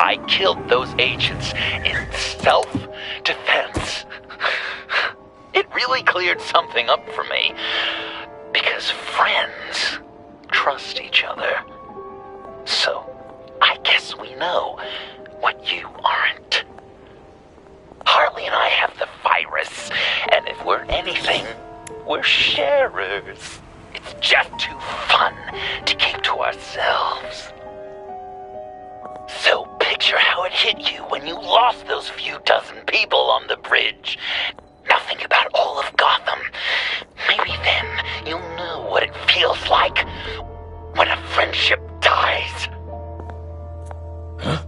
I killed those agents in self-defense. It really cleared something up for me. Because friends trust each other. So, I guess we know what you aren't. Harley and I have the virus, and if we're anything, we're sharers. It's just too fun to keep to ourselves. So picture how it hit you when you lost those few dozen people on the bridge. Now think about all of Gotham. Maybe then you'll know what it feels like when a friendship dies. Huh?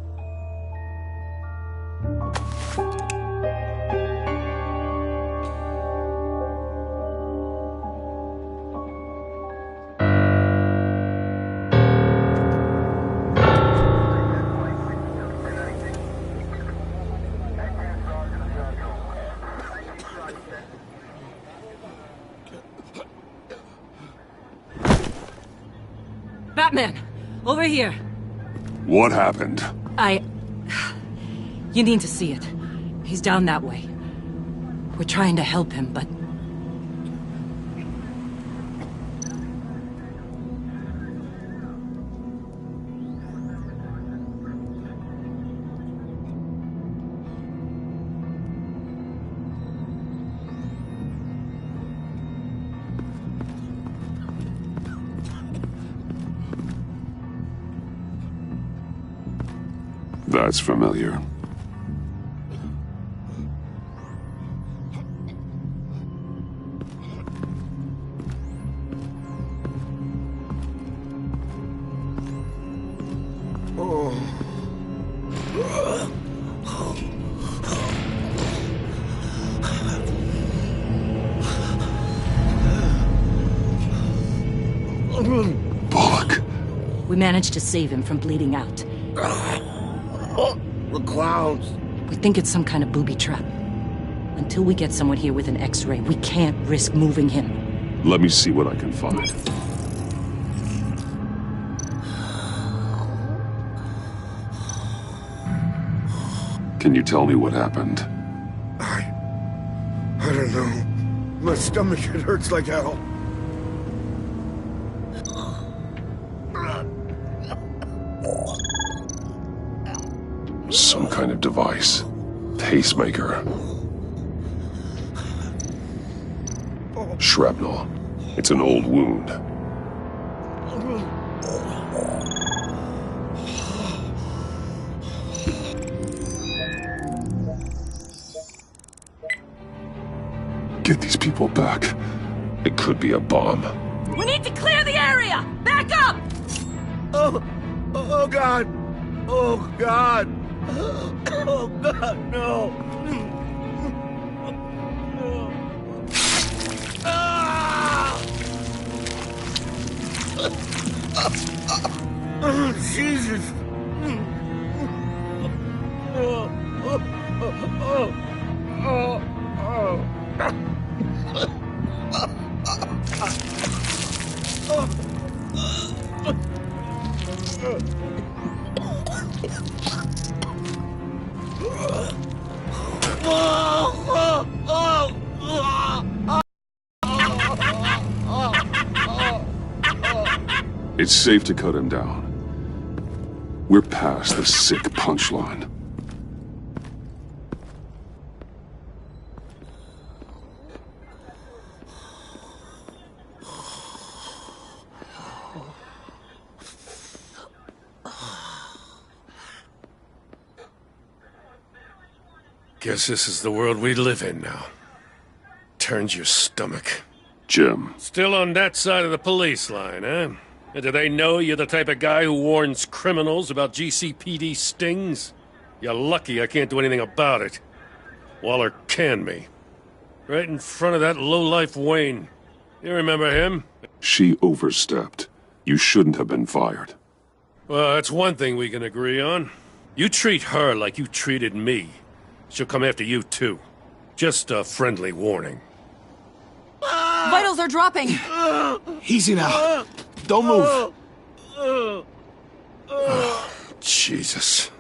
Batman! Over here! What happened? You need to see it. He's down that way. We're trying to help him, but... That's familiar. Bullock. We managed to save him from bleeding out. The clouds. We think it's some kind of booby trap. Until we get someone here with an X-ray, we can't risk moving him. Let me see what I can find. Can you tell me what happened? I don't know. My stomach, it hurts like hell. Some kind of device. Pacemaker. Shrapnel. It's an old wound. Get these people back. It could be a bomb. We need to clear the area! Back up! Oh God! Oh God! Oh God, no! Oh, Jesus! It's safe to cut him down. We're past the sick punchline. Guess this is the world we live in now. Turns your stomach. Jim. Still on that side of the police line, eh? And do they know you're the type of guy who warns criminals about GCPD stings? You're lucky I can't do anything about it. Waller canned me. Right in front of that lowlife Wayne. You remember him? She overstepped. You shouldn't have been fired. Well, that's one thing we can agree on. You treat her like you treated me. She'll come after you, too. Just a friendly warning. Vitals are dropping! Easy now. Don't move. Oh, Jesus.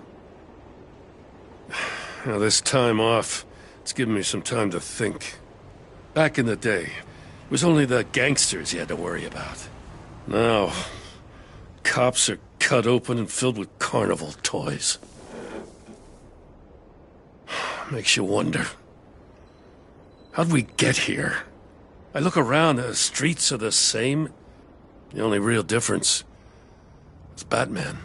Now, this time off, it's given me some time to think. Back in the day, it was only the gangsters you had to worry about. Now, cops are cut open and filled with carnival toys. Makes you wonder. How'd we get here? I look around, the streets are the same. The only real difference is Batman.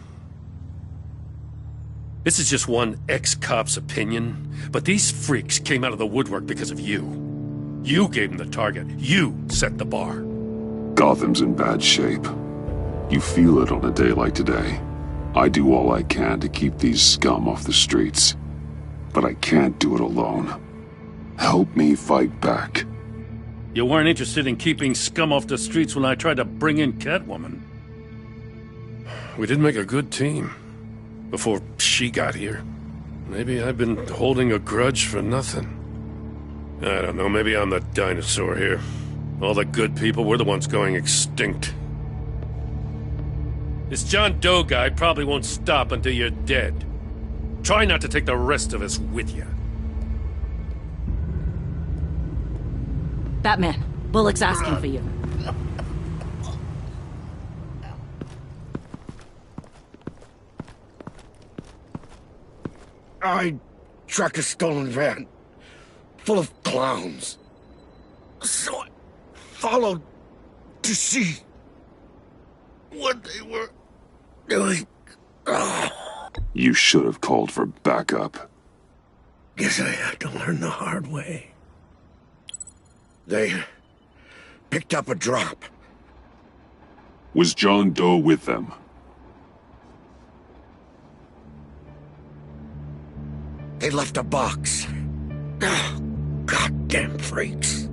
This is just one ex-cop's opinion, but these freaks came out of the woodwork because of you. You gave them the target. You set the bar. Gotham's in bad shape. You feel it on a day like today. I do all I can to keep these scum off the streets, but I can't do it alone. Help me fight back. You weren't interested in keeping scum off the streets when I tried to bring in Catwoman. We did make a good team before she got here. Maybe I've been holding a grudge for nothing. I don't know, maybe I'm the dinosaur here. All the good people, we're the ones going extinct. This John Doe guy probably won't stop until you're dead. Try not to take the rest of us with you. Batman, Bullock's asking for you. I tracked a stolen van, full of clowns. So I followed to see what they were doing. You should have called for backup. Guess I had to learn the hard way. They picked up a drop. Was John Doe with them? They left a box. Goddamn freaks.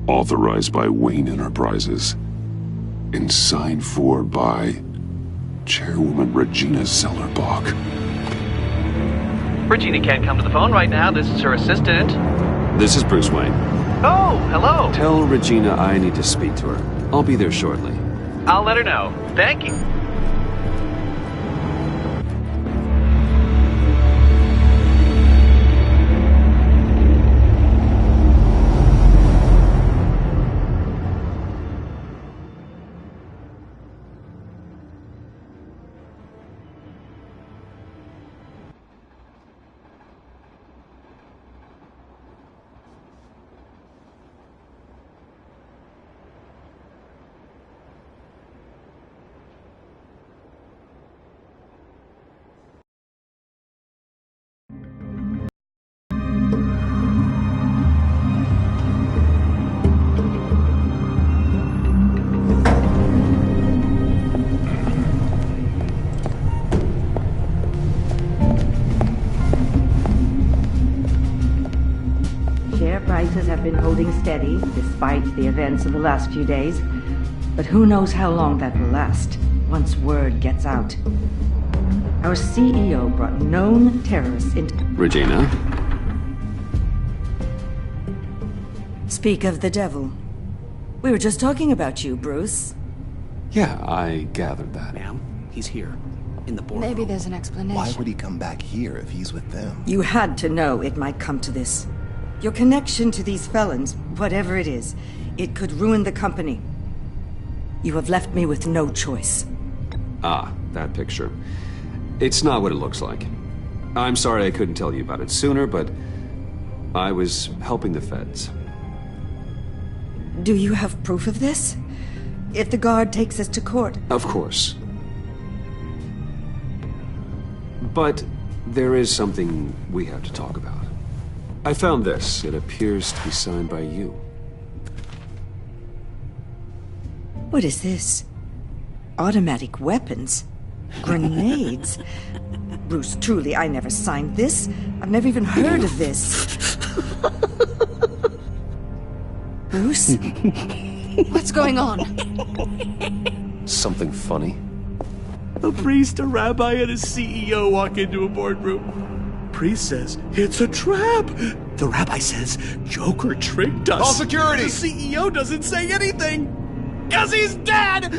Authorized by Wayne Enterprises. And signed for by Chairwoman Regina Zellerbach. Regina can't come to the phone right now. This is her assistant. This is Bruce Wayne. Oh, hello. Tell Regina I need to speak to her. I'll be there shortly. I'll let her know. Thank you. Prices have been holding steady despite the events of the last few days. But who knows how long that will last once word gets out. Our CEO brought known terrorists into... Regina? Speak of the devil. We were just talking about you, Bruce. Yeah, I gathered that. Ma'am, he's here. In the boardroom. Maybe there's an explanation. Why would he come back here if he's with them? You had to know it might come to this. Your connection to these felons, whatever it is, it could ruin the company. You have left me with no choice. Ah, that picture. It's not what it looks like. I'm sorry I couldn't tell you about it sooner, but I was helping the feds. Do you have proof of this? If the guard takes us to court? Of course. But there is something we have to talk about. I found this. It appears to be signed by you. What is this? Automatic weapons? Grenades? Bruce, truly, I never signed this. I've never even heard of this. Bruce? What's going on? Something funny? A priest, a rabbi, and a CEO walk into a boardroom. Priest says, it's a trap. The rabbi says, Joker tricked us. Call security! The CEO doesn't say anything. 'Cause he's dead!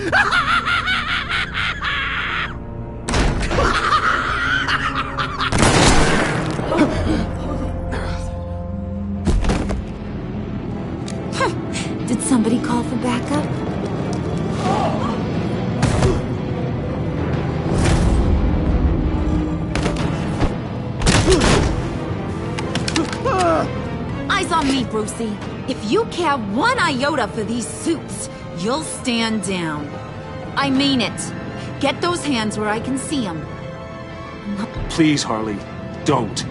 Did somebody call for backup? Eyes on me, Brucey. If you care one iota for these suits, you'll stand down. I mean it. Get those hands where I can see them. Please, Harley, don't.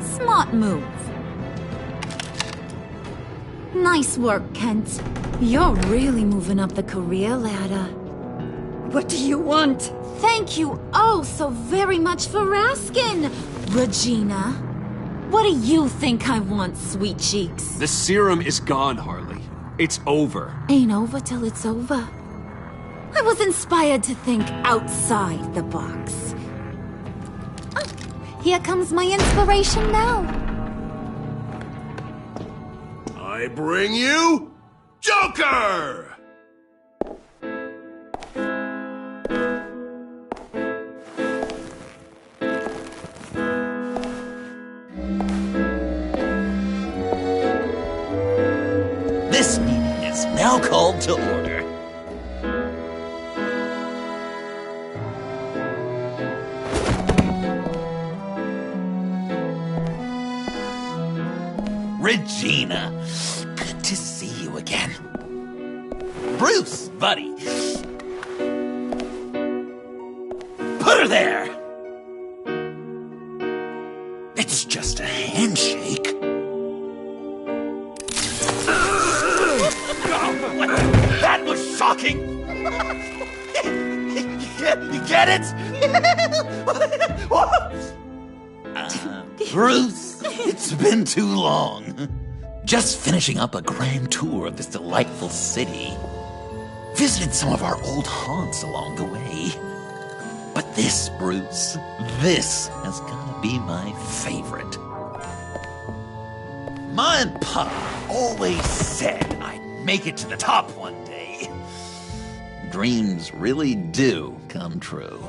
Smart move. Nice work, Kent. You're really moving up the career ladder. What do you want? Thank you oh so very much for asking, Regina. What do you think I want, sweet cheeks? The serum is gone, Harley. It's over. Ain't over till it's over. I was inspired to think outside the box. Oh, here comes my inspiration now. I bring you Joker! This meeting is now called to order. Regina, good to see you again. Bruce, buddy. Put her there. It's just a handshake. That was shocking! You get it? Bruce, it's been too long. Just finishing up a grand tour of this delightful city. Visited some of our old haunts along the way. But this, Bruce, this has gotta be my favorite. Ma and Pa always said I'd make it to the top one day. Dreams really do come true.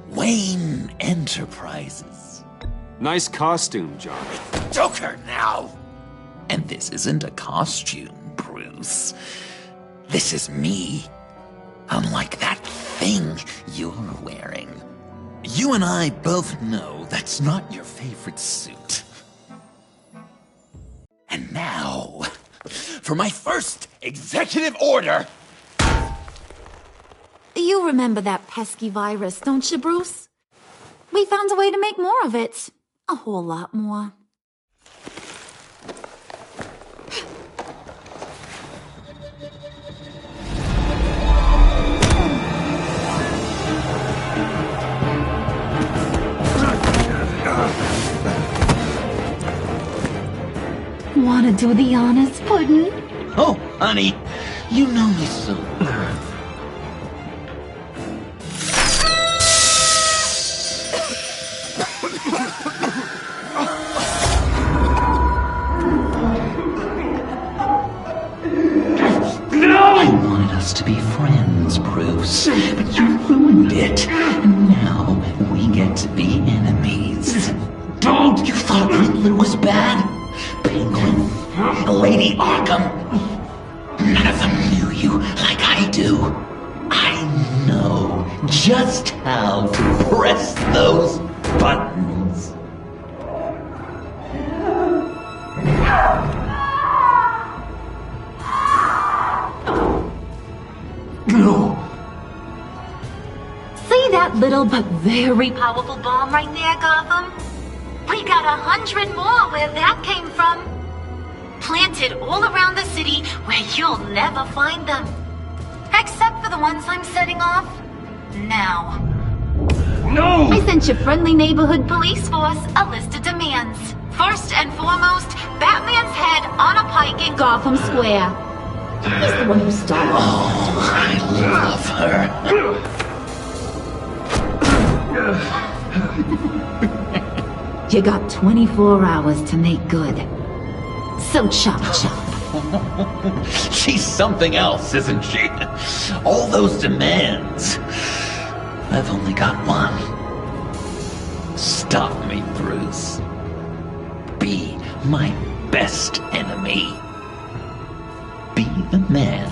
Wayne Enterprises. Nice costume, John. Joker now! And this isn't a costume, Bruce. This is me. Unlike that thing you're wearing. You and I both know that's not your favorite suit. And now, for my first executive order. You remember that pesky virus, don't you, Bruce? We found a way to make more of it. A whole lot more. Wanna do the honors, Puddin'? Oh, honey, you know me so well. I wanted us to be friends, Bruce, but you ruined it. And now we get to be enemies. Don't! You thought Riddler was bad? Penguin, Lady Arkham. None of them knew you like I do. I know just how to press those buttons. No. See that little but very powerful bomb right there, Gotham? We got 100 more where that came from. Planted all around the city where you'll never find them. Except for the ones I'm setting off now. No! I sent your friendly neighborhood police force a list of demands. First and foremost, Batman's head on a pike in Gotham Square. He's the one who started. Oh, I love her. You got 24 hours to make good. So chop chop. She's something else, isn't she? All those demands. I've only got one. Stop me, Bruce. Be my best enemy. Be the man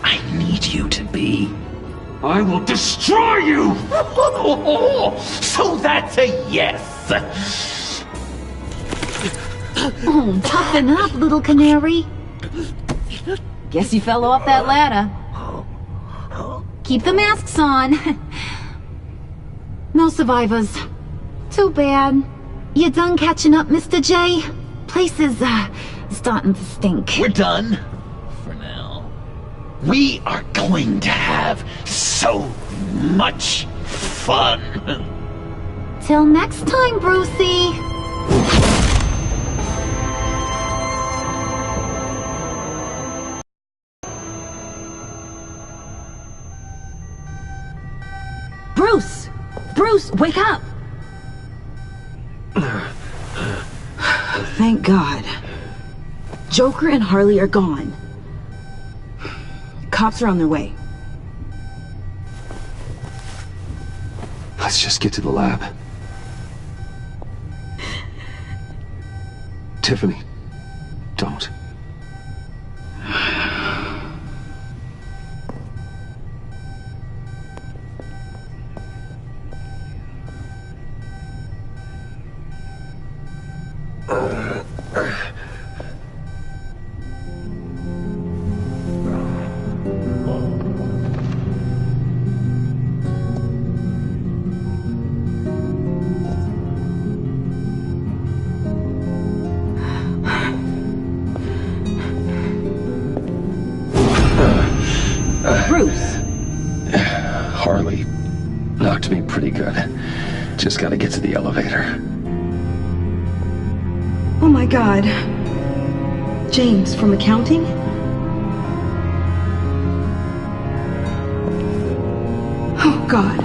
I need you to be. I will destroy you! So that's a yes! Oh, toughen up, little canary. Guess you fell off that ladder. Keep the masks on. No survivors. Too bad. You done catching up, Mr. J? Place is, starting to stink. We're done. For now. We are going to have so much fun. Till next time, Brucey. Bruce! Bruce, wake up! Thank God. Joker and Harley are gone. Cops are on their way. Let's just get to the lab. Tiffany, don't. Bruce! Harley knocked me pretty good. Just gotta get to the elevator. Oh my God. James, from accounting? Oh God.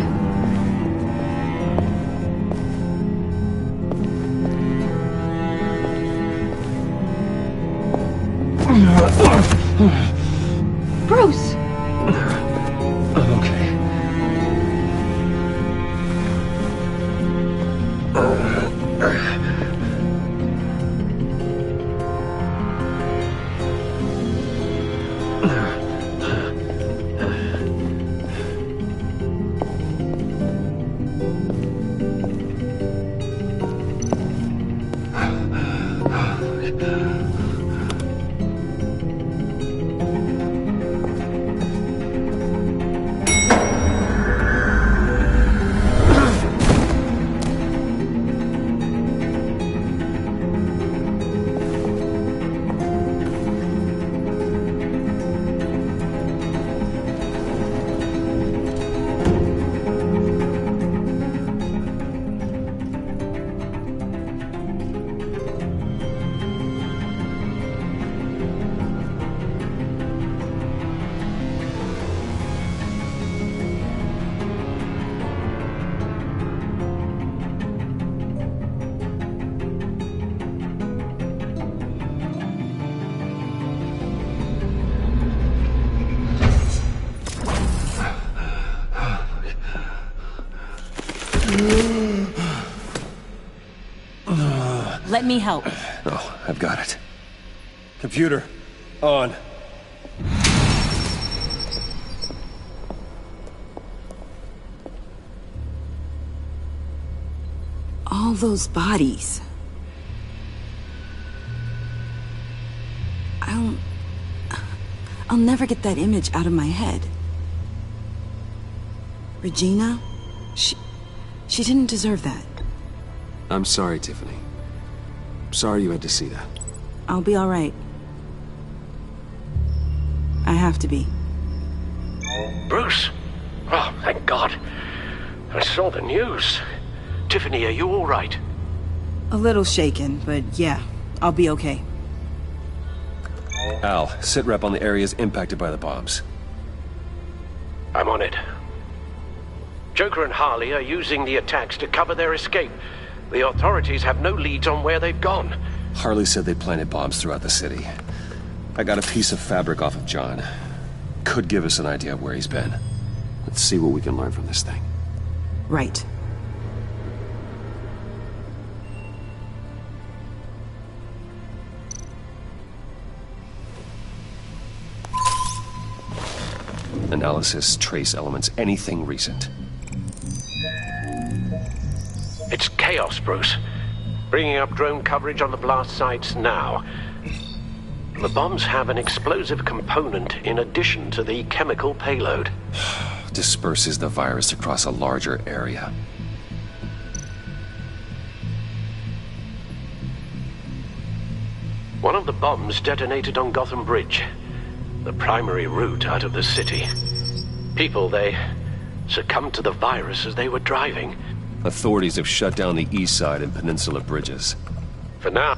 Bruce! I'm okay. Let me help. Oh, I've got it. Computer, on. All those bodies. I'll never get that image out of my head. Regina, she didn't deserve that. I'm sorry, Tiffany. Sorry you had to see that. I'll be all right. I have to be. Bruce? Oh, thank God. I saw the news. Tiffany, are you all right? A little shaken, but yeah, I'll be okay. Al, sit rep on the areas impacted by the bombs. I'm on it. Joker and Harley are using the attacks to cover their escape. The authorities have no leads on where they've gone. Harley said they planted bombs throughout the city. I got a piece of fabric off of John. Could give us an idea of where he's been. Let's see what we can learn from this thing. Right. Analysis, trace elements, anything recent. It's chaos, Bruce. Bringing up drone coverage on the blast sites now. The bombs have an explosive component in addition to the chemical payload. Disperses the virus across a larger area. One of the bombs detonated on Gotham Bridge, the primary route out of the city. People, they succumbed to the virus as they were driving. Authorities have shut down the east side and peninsula bridges. For now.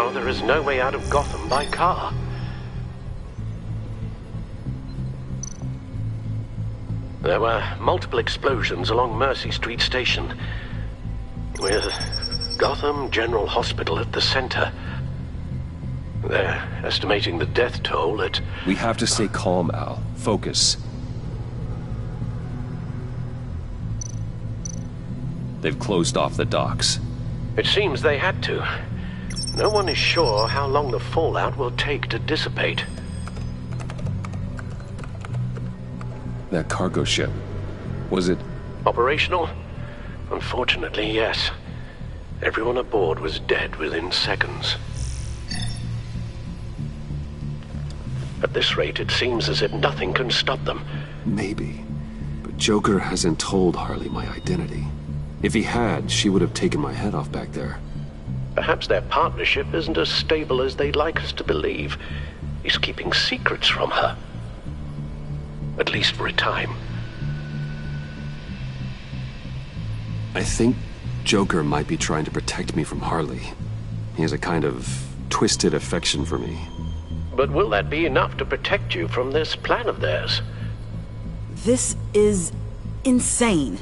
Now there is no way out of Gotham by car. There were multiple explosions along Mercy Street Station, with Gotham General Hospital at the center. They're estimating the death toll at... We have to stay calm, Al. Focus. They've closed off the docks. It seems they had to. No one is sure how long the fallout will take to dissipate. That cargo ship, was it... Operational? Unfortunately, yes. Everyone aboard was dead within seconds. At this rate, it seems as if nothing can stop them. Maybe. But Joker hasn't told Harley my identity. If he had, she would have taken my head off back there. Perhaps their partnership isn't as stable as they'd like us to believe. He's keeping secrets from her. At least for a time. I think Joker might be trying to protect me from Harley. He has a kind of twisted affection for me. But will that be enough to protect you from this plan of theirs? This is insane.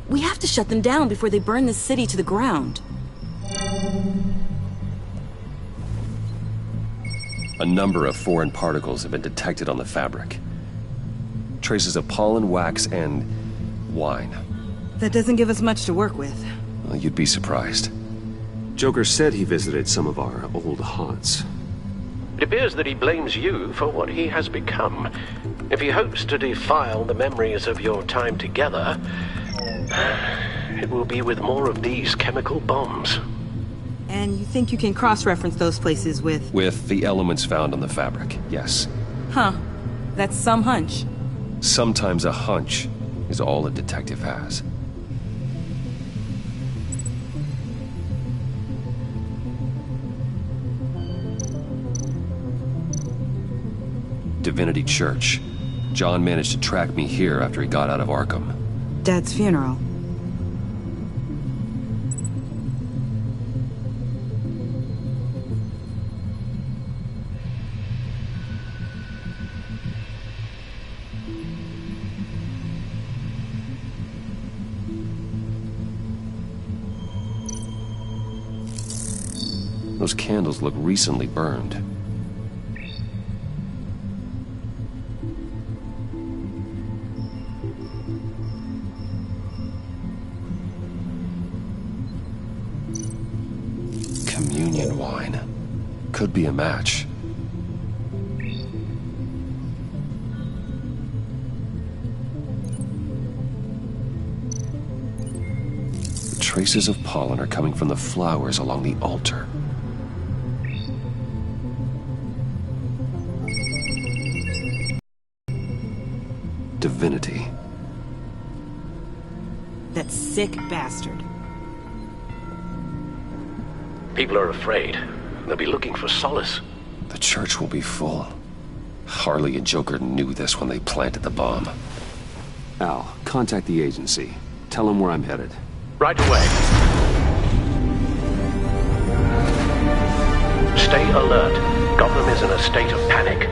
We have to shut them down before they burn this city to the ground. A number of foreign particles have been detected on the fabric. Traces of pollen, wax, and wine. That doesn't give us much to work with. Well, you'd be surprised. Joker said he visited some of our old haunts. It appears that he blames you for what he has become. If he hopes to defile the memories of your time together, it will be with more of these chemical bombs. And you think you can cross-reference those places with... With the elements found on the fabric, yes. Huh. That's some hunch. Sometimes a hunch is all a detective has. Divinity Church. John managed to track me here after he got out of Arkham. Dad's funeral. Those candles look recently burned. Communion wine. Could be a match. The traces of pollen are coming from the flowers along the altar. Divinity. That sick bastard. People are afraid. They'll be looking for solace. The church will be full. Harley and Joker knew this when they planted the bomb. Al, contact the agency. Tell them where I'm headed. Right away. Stay alert. Gotham is in a state of panic.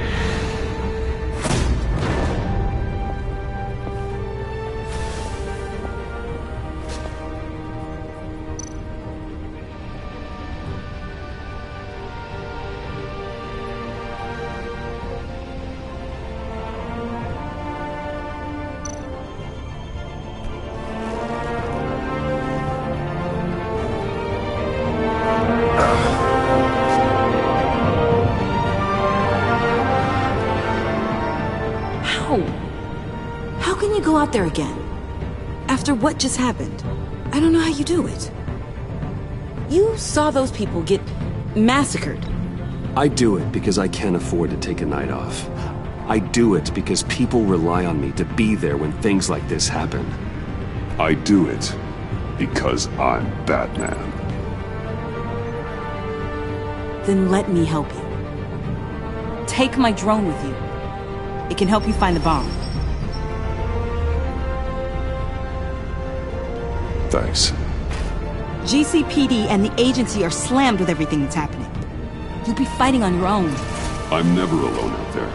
How can you go out there again? After what just happened? I don't know how you do it. You saw those people get massacred. I do it because I can't afford to take a night off. I do it because people rely on me to be there when things like this happen. I do it because I'm Batman. Then let me help you. Take my drone with you. It can help you find the bomb. Thanks. GCPD and the agency are slammed with everything that's happening. You'll be fighting on your own. I'm never alone out there.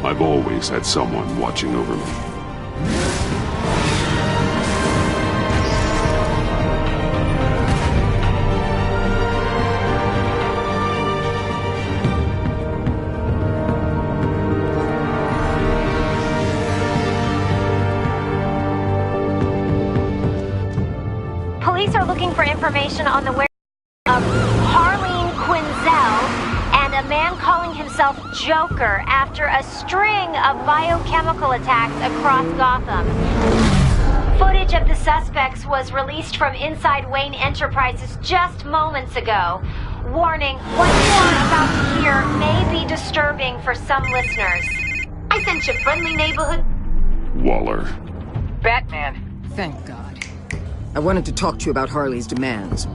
I've always had someone watching over me. Police are looking for information on the whereabouts of Harleen Quinzel and a man calling himself Joker after a string of biochemical attacks across Gotham. Footage of the suspects was released from inside Wayne Enterprises just moments ago. Warning, what you are about to hear may be disturbing for some listeners. I sent you friendly neighborhood. Waller. Batman. Thank God. I wanted to talk to you about Harley's demands.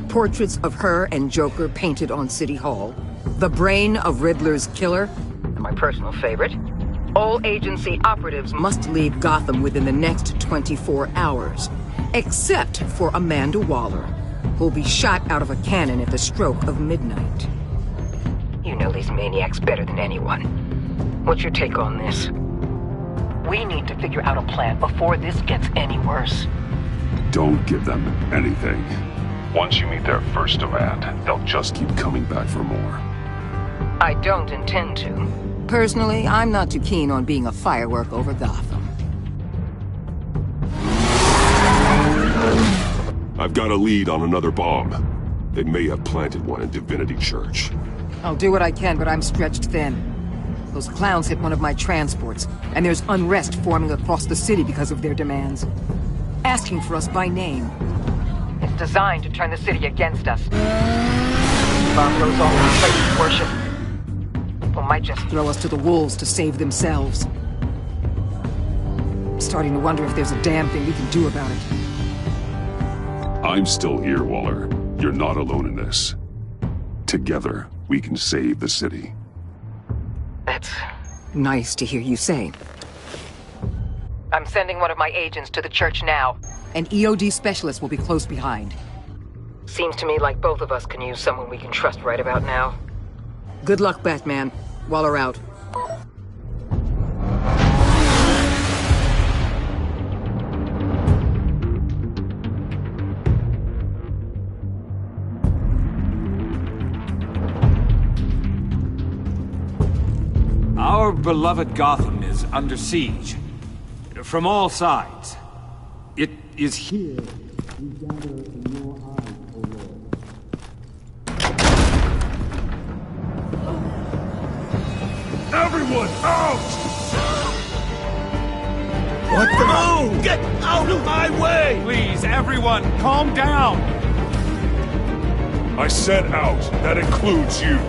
Portraits of her and Joker painted on City Hall. The brain of Riddler's killer. And my personal favorite. All agency operatives must leave Gotham within the next 24 hours. Except for Amanda Waller, who'll be shot out of a cannon at the stroke of midnight. You know these maniacs better than anyone. What's your take on this? We need to figure out a plan before this gets any worse. Don't give them anything. Once you meet their first demand, they'll just keep coming back for more. I don't intend to. Personally, I'm not too keen on being a firework over Gotham. I've got a lead on another bomb. They may have planted one in Divinity Church. I'll do what I can, but I'm stretched thin. Those clowns hit one of my transports, and there's unrest forming across the city because of their demands. Asking for us by name. It's designed to turn the city against us. Bomb goes all over places worship. Or might just throw us to the wolves to save themselves. I'm starting to wonder if there's a damn thing we can do about it. I'm still here, Waller. You're not alone in this. Together, we can save the city. That's nice to hear you say. I'm sending one of my agents to the church now. An EOD specialist will be close behind. Seems to me like both of us can use someone we can trust right about now. Good luck, Batman. Waller out. Our beloved Gotham is under siege. From all sides. It is here we gather in your eyes, O Lord. Everyone, out! What the? No! Get out of my way! Please, everyone, calm down! I said out. That includes you.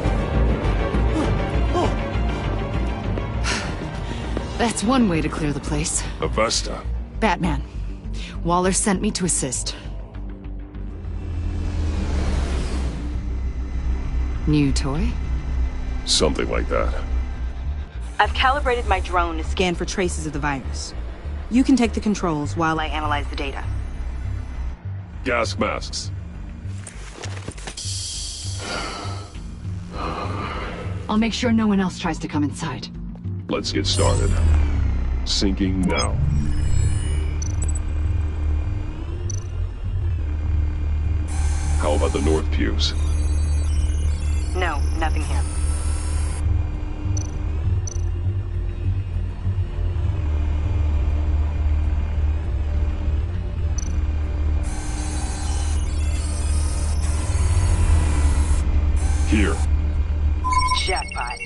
That's one way to clear the place. Avesta. Batman. Waller sent me to assist. New toy? Something like that. I've calibrated my drone to scan for traces of the virus. You can take the controls while I analyze the data. Gas masks. I'll make sure no one else tries to come inside. Let's get started. Syncing now. How about the north pews? No, nothing here. Here. Jackpot.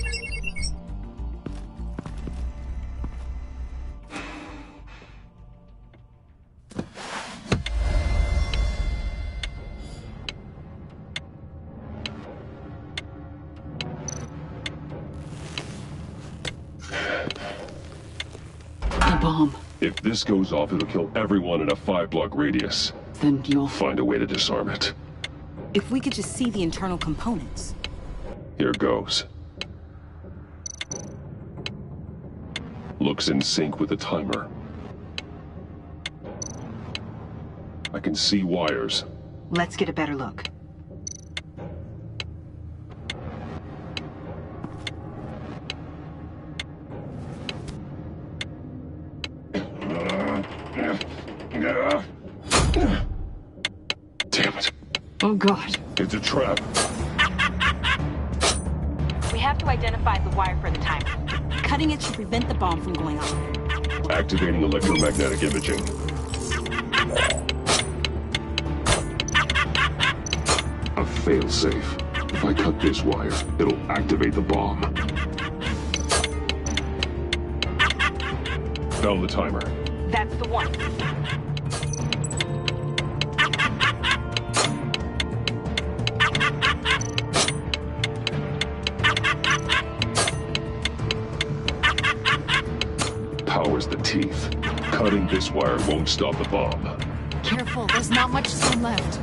Bomb. If this goes off, it'll kill everyone in a 5-block radius. Then you'll find a way to disarm it. If we could just see the internal components. Here goes. Looks in sync with the timer. I can see wires. Let's get a better look. Damn it. Oh, God. It's a trap. We have to identify the wire for the timer. Cutting it should prevent the bomb from going off. Activating electromagnetic imaging. A failsafe. If I cut this wire, it'll activate the bomb. Found the timer. That's the one. powers the teeth. Cutting this wire won't stop the bomb. Careful, there's not much time left.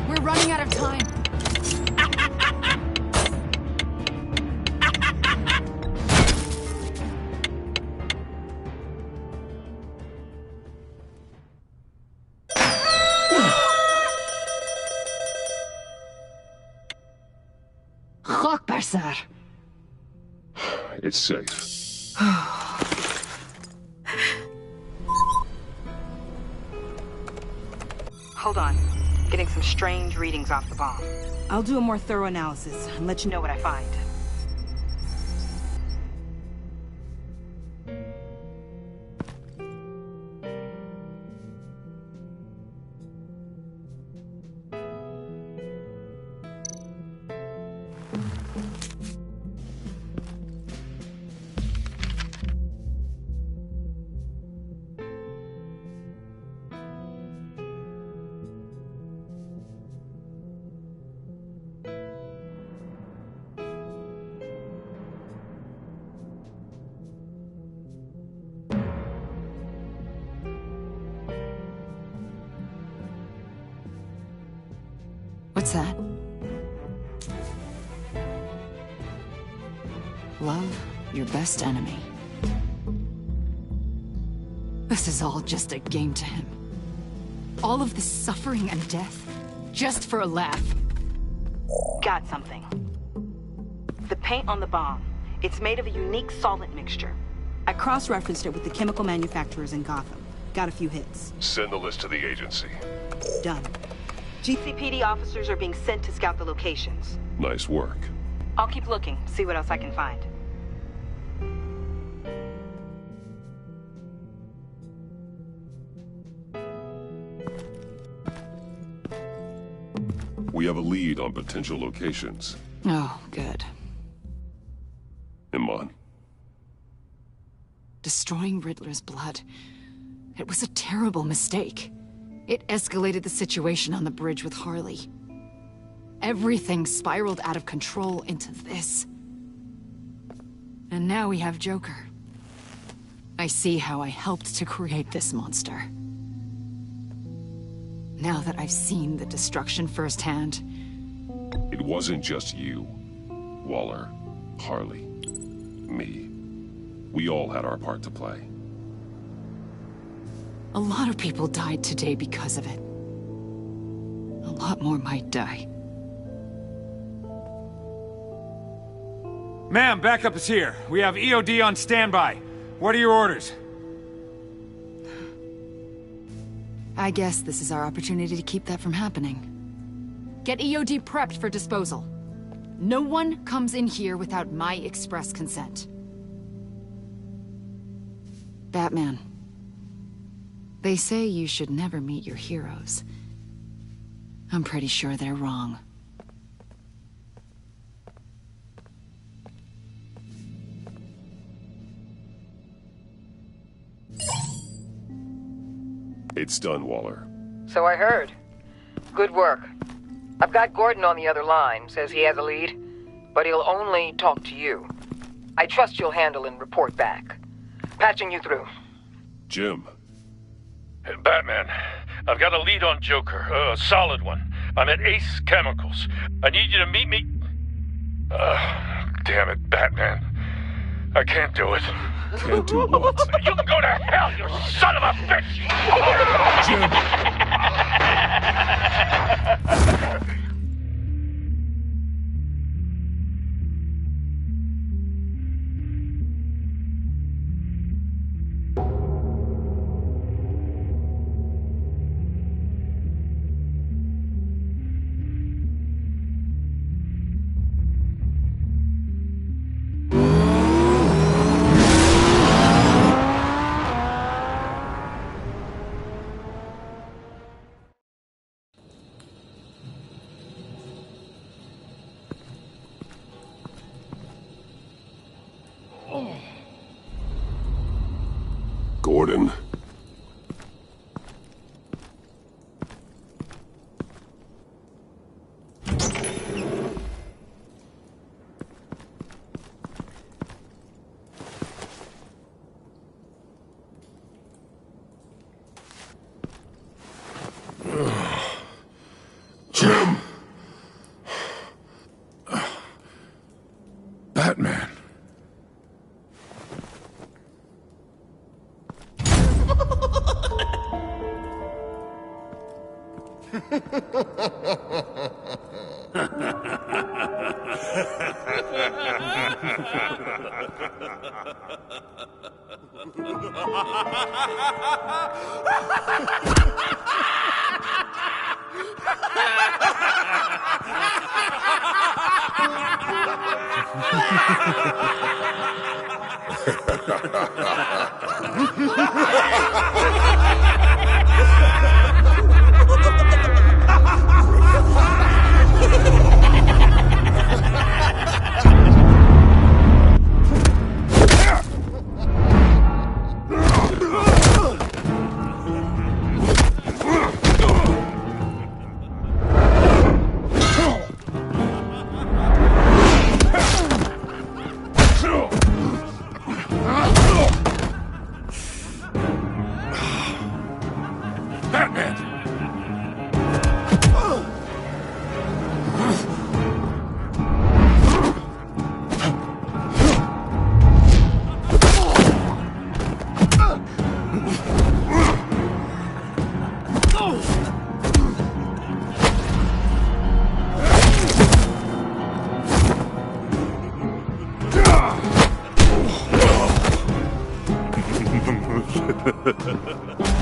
We're running out of time. Sir. It's safe. Hold on. Getting some strange readings off the bomb. I'll do a more thorough analysis and let you know what I find. What's that? Love your best enemy. This is all just a game to him. All of this suffering and death, just for a laugh. Got something. The paint on the bomb, it's made of a unique solvent mixture. I cross-referenced it with the chemical manufacturers in Gotham. Got a few hits. Send the list to the agency. Done. GCPD officers are being sent to scout the locations. Nice work. I'll keep looking, see what else I can find. We have a lead on potential locations. Oh, good. Iman. Destroying Riddler's blood. It was a terrible mistake. It escalated the situation on the bridge with Harley. Everything spiraled out of control into this. And now we have Joker. I see how I helped to create this monster. Now that I've seen the destruction firsthand... It wasn't just you, Waller, Harley, me. We all had our part to play. A lot of people died today because of it. A lot more might die. Ma'am, backup is here. We have EOD on standby. What are your orders? I guess this is our opportunity to keep that from happening. Get EOD prepped for disposal. No one comes in here without my express consent. Batman. They say you should never meet your heroes. I'm pretty sure they're wrong. It's done, Waller. So I heard. Good work. I've got Gordon on the other line, says he has a lead, but he'll only talk to you. I trust you'll handle and report back. Patching you through. Jim. Batman, I've got a lead on Joker, a solid one. I'm at Ace Chemicals. I need you to meet me... damn it, Batman. I can't do it. Can't do what? You can go to hell, you son of a bitch! Gordon. Jim! Batman.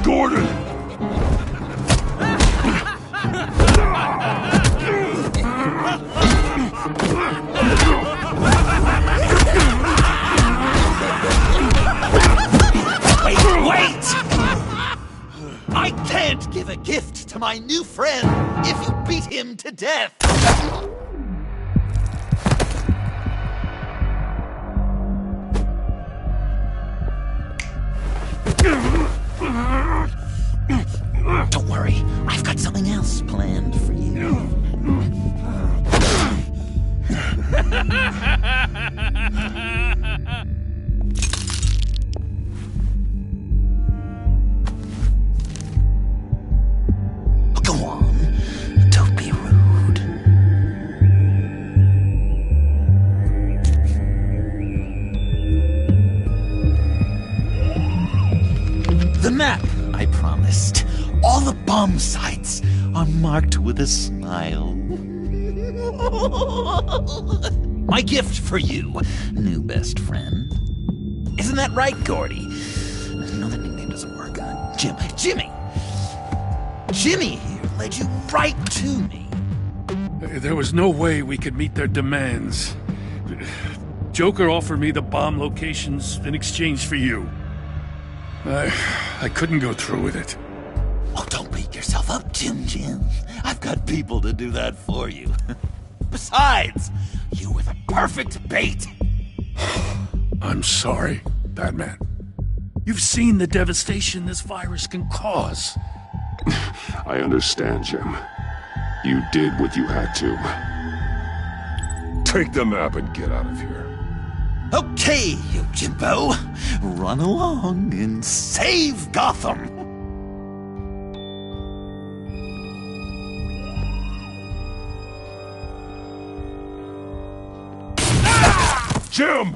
Gordon! Wait! I can't give a gift to my new friend if you beat him to death! Don't worry, I've got something else planned for you. Go on, don't be rude. The map I promised. All the bomb sites are marked with a smile. My gift for you, new best friend. Isn't that right, Gordy? No, that nickname doesn't work. Jimmy! Jimmy here led you right to me. There was no way we could meet their demands. Joker offered me the bomb locations in exchange for you. I couldn't go through with it. Oh, don't beat yourself up, Jim. I've got people to do that for you. Besides, you were the perfect bait. I'm sorry, Batman. You've seen the devastation this virus can cause. I understand, Jim. You did what you had to. Take the map and get out of here. Okay, you Jimbo. Run along and save Gotham. Jim!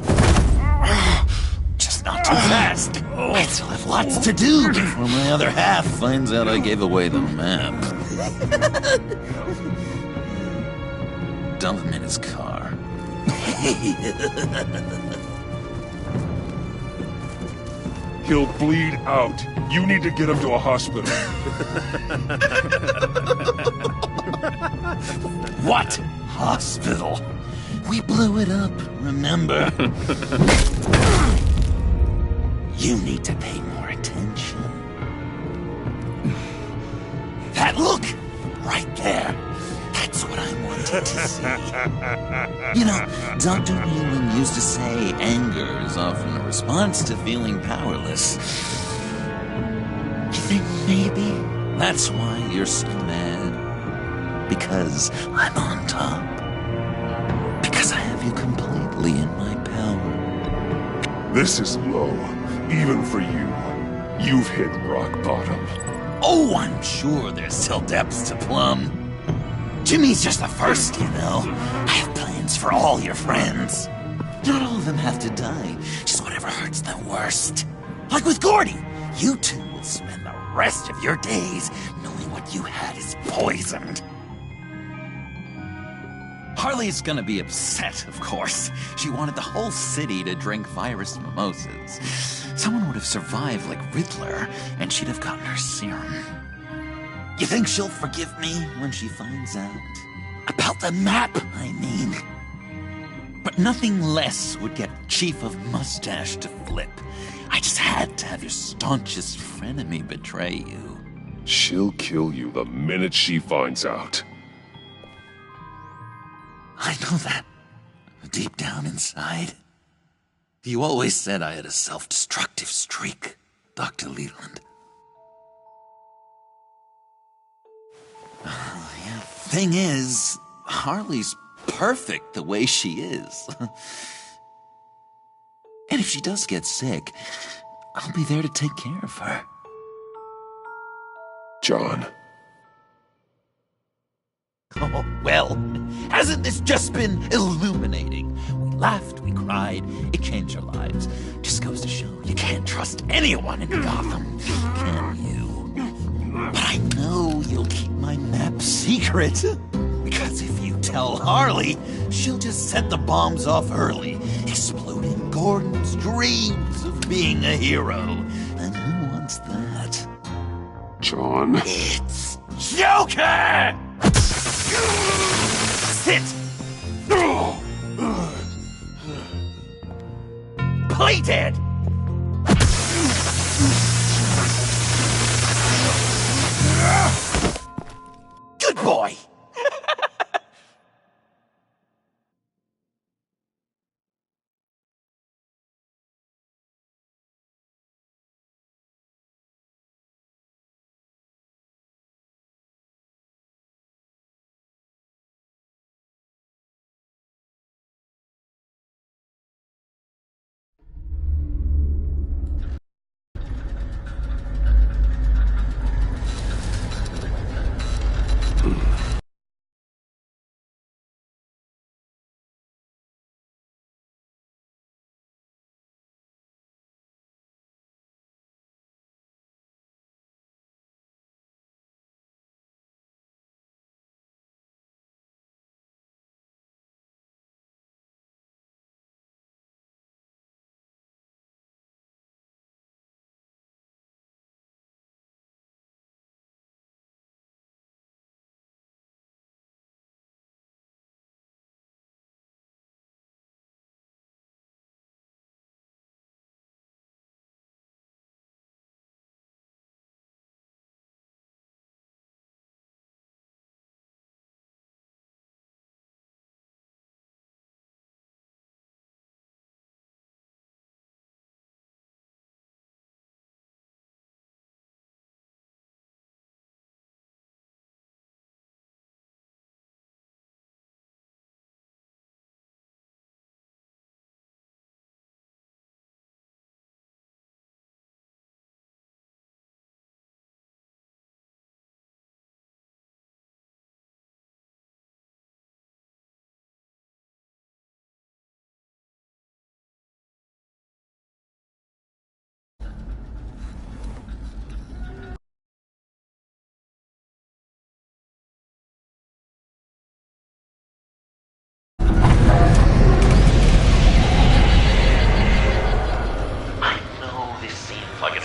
Just not too fast. I still have lots to do before my other half finds out I gave away the map. Dump him in his car. He'll bleed out. You need to get him to a hospital. What hospital? We blew it up, remember? You need to pay more attention. That look! Right there. That's what I wanted to see. You know, Dr. Whelan used to say anger is often a response to feeling powerless. You think maybe that's why you're so mad? Because I'm on top? Because I have you completely in my power? This is low, even for you. You've hit rock bottom. Oh, I'm sure there's still depths to plumb. Jimmy's just the first, you know. I have plans for all your friends. Not all of them have to die, just whatever hurts them worst. Like with Gordy, you two will spend the rest of your days knowing what you had is poisoned. Harley's gonna be upset, of course. She wanted the whole city to drink virus mimosas. Someone would have survived like Riddler, and she'd have gotten her serum. You think she'll forgive me when she finds out? About the map, I mean. But nothing less would get Chief of Mustache to flip. I just had to have your staunchest frenemy betray you. She'll kill you the minute she finds out. I know that. Deep down inside. You always said I had a self-destructive streak, Dr. Leland. Yeah. Thing is, Harley's perfect the way she is. And if she does get sick, I'll be there to take care of her. John. Oh, well, hasn't this just been illuminating? We laughed, we cried, it changed our lives. Just goes to show you can't trust anyone in Gotham, can you? But I know you'll keep my map secret. Because if you tell Harley, she'll just set the bombs off early, exploding Gordon's dreams of being a hero. And who wants that? John. It's Joker! Sit! Play dead! Good boy!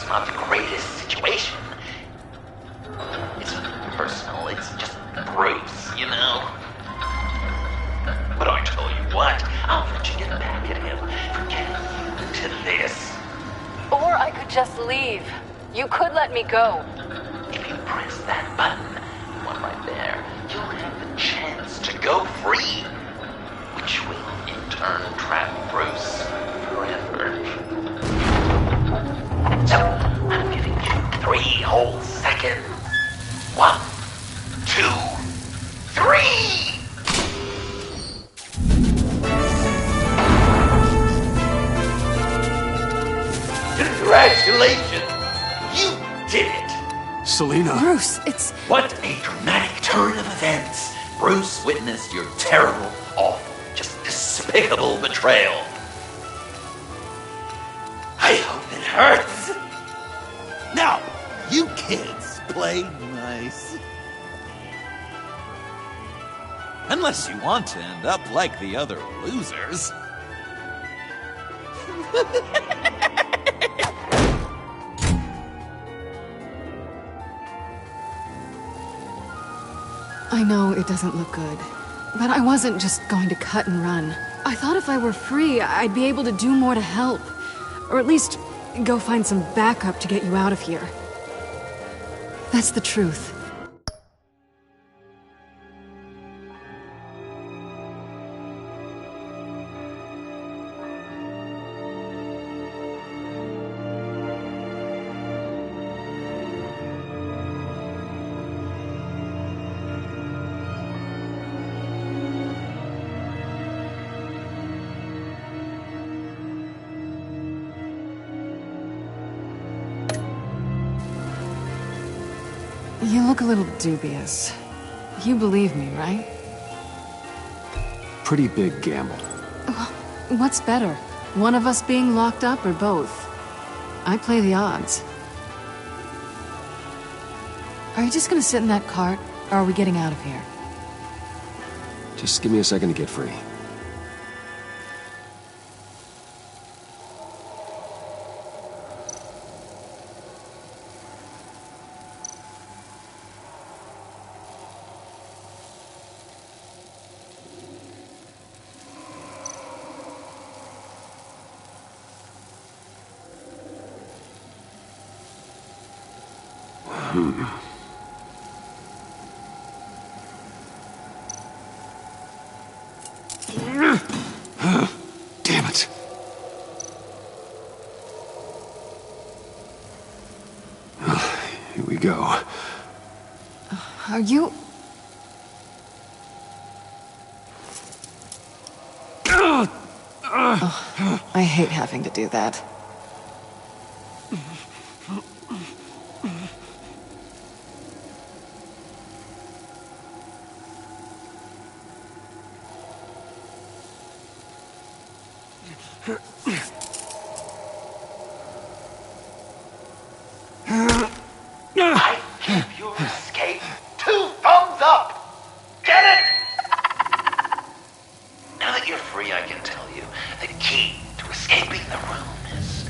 Not the greatest situation. It's nothing personal, it's just Bruce, you know? But I tell you what, I'll let you get back at him for getting you to this. Or I could just leave. You could let me go. If you press that button, one right there, you'll have the chance to go free. Which will in turn trap Bruce forever. So, I'm giving you 3 whole seconds. 1, 2, 3! Congratulations! You did it! Selina. Bruce, it's... What a dramatic turn of events! Bruce witnessed your terrible, awful, just despicable betrayal. I hope it hurts. Now, you kids play nice. Unless you want to end up like the other losers. I know it doesn't look good, but I wasn't just going to cut and run. I thought if I were free, I'd be able to do more to help. Or at least go find some backup to get you out of here. That's the truth. You look a little dubious. You believe me, right? Pretty big gamble. What's better? One of us being locked up or both? I play the odds. Are you just gonna sit in that cart, or are we getting out of here? Just give me a second to get free. Damn it. Here we go. Are you... Oh, I hate having to do that. I give your escape 2 thumbs up! Get it? Now that you're free, I can tell you the key to escaping the room is...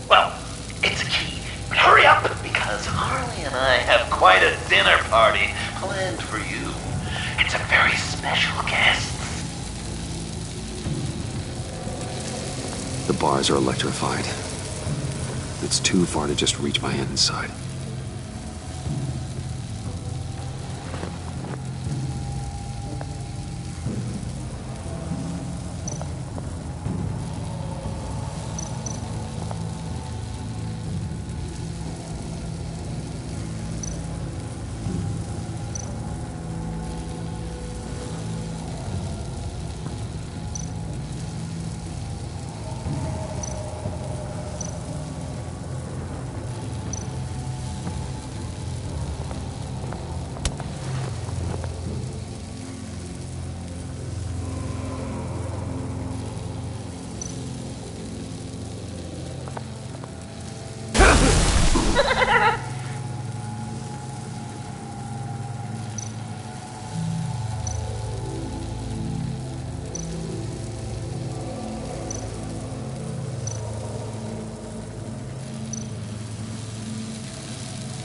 Well, it's a key. But hurry up, because Harley and I have quite a dinner party planned for you. It's a very special guest. The bars are electrified. It's too far to just reach my inside.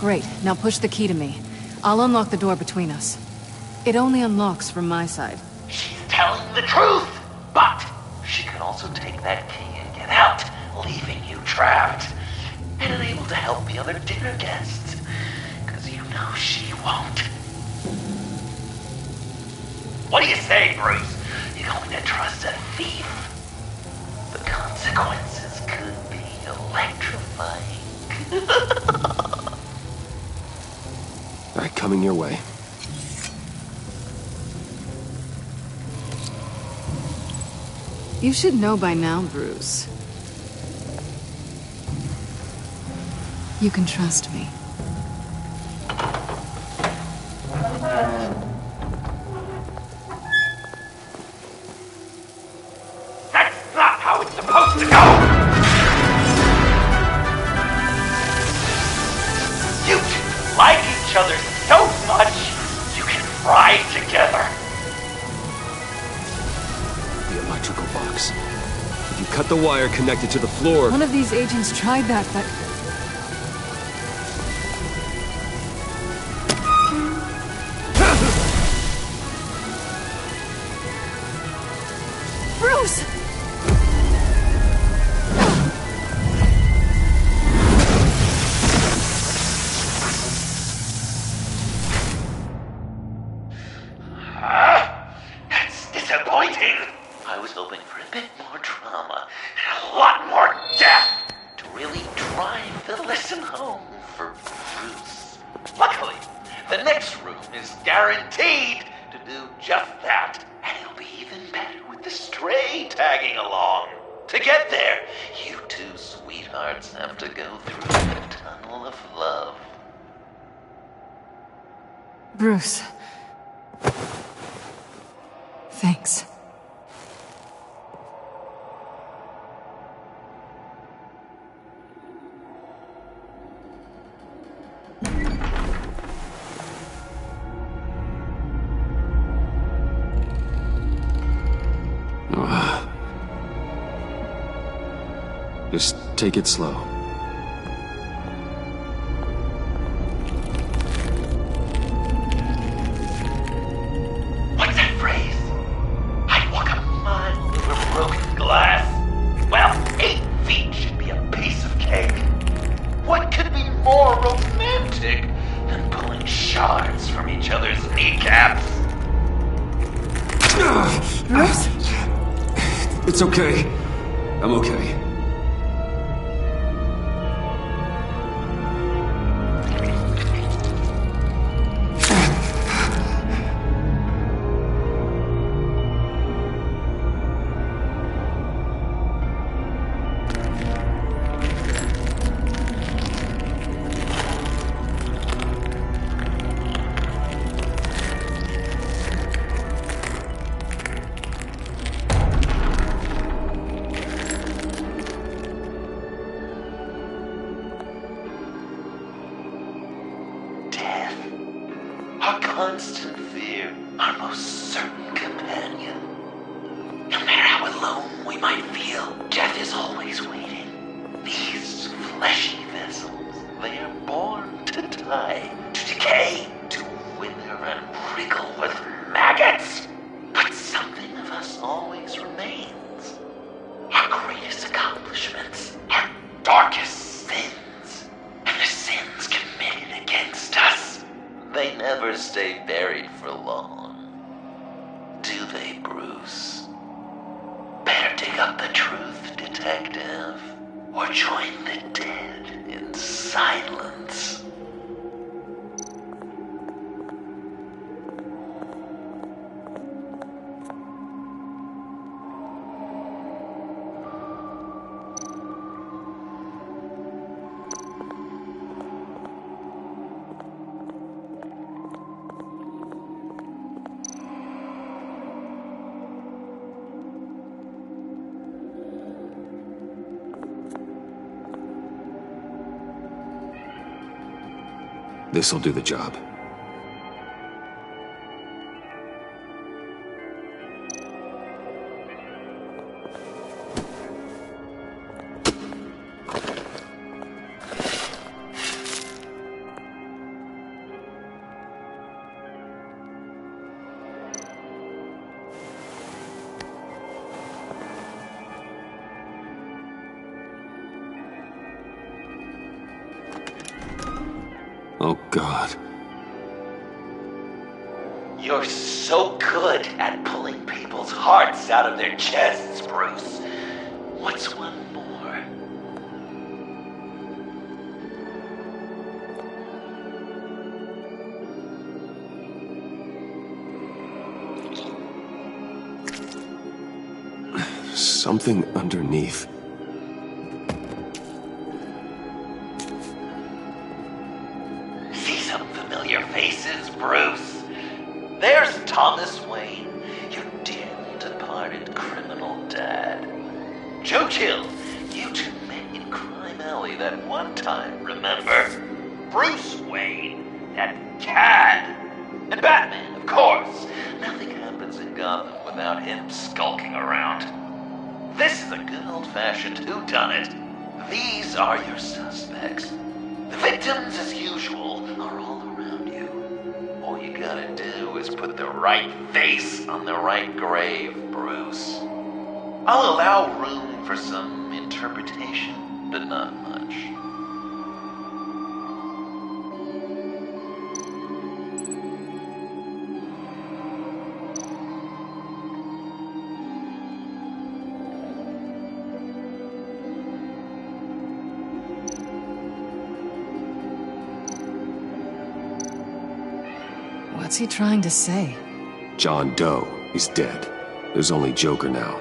Great, now push the key to me. I'll unlock the door between us. It only unlocks from my side. She's telling the truth! But she could also take that key and get out, leaving you trapped. And unable to help the other dinner guests. Because you know she won't. What do you say, Bruce? You going to trust a thief? The consequences could be electrifying. All right, coming your way. You should know by now, Bruce. You can trust me. the wire connected to the floor. One of these agents tried that, but... Bruce! That's disappointing. I was hoping for a bit more drama and a lot more death to really drive the lesson home for Bruce. Luckily, the next room is guaranteed to do just that. And it'll be even better with the stray tagging along. To get there, you two sweethearts have to go through the tunnel of love. Bruce. Thanks. Just take it slow. What's that phrase? I'd walk a mile over broken glass. Well, 8 feet should be a piece of cake. What could be more romantic than pulling shards from each other's kneecaps? Bruce? It's okay. I'm okay. Our constant fear, our most certain companion. No matter how alone we might feel, death is always waiting. These fleshy vessels, they are born to die, to decay, to wither and wriggle with maggots. But something of us always remains. Our greatest accomplishments, our darkest sins, and the sins committed against us. They never stay buried for long. Do they, Bruce? Better dig up the truth, detective, or join the dead in silence. This'll do the job. Oh, God. You're so good at pulling people's hearts out of their chests, Bruce. What's one more? Something underneath. Familiar faces, Bruce. There's Thomas Wayne, your dearly departed criminal dad. Joe Chill, you two met in Crime Alley that one time, remember? Bruce Wayne, that cad. And Batman, of course. Nothing happens in Gotham without him skulking around. This is a good old-fashioned whodunit. These are your suspects. The victims, as usual, are all around you. All you gotta do is put the right face on the right grave, Bruce. I'll allow room for some interpretation, but not much. What's he trying to say? John Doe is dead. There's only Joker now.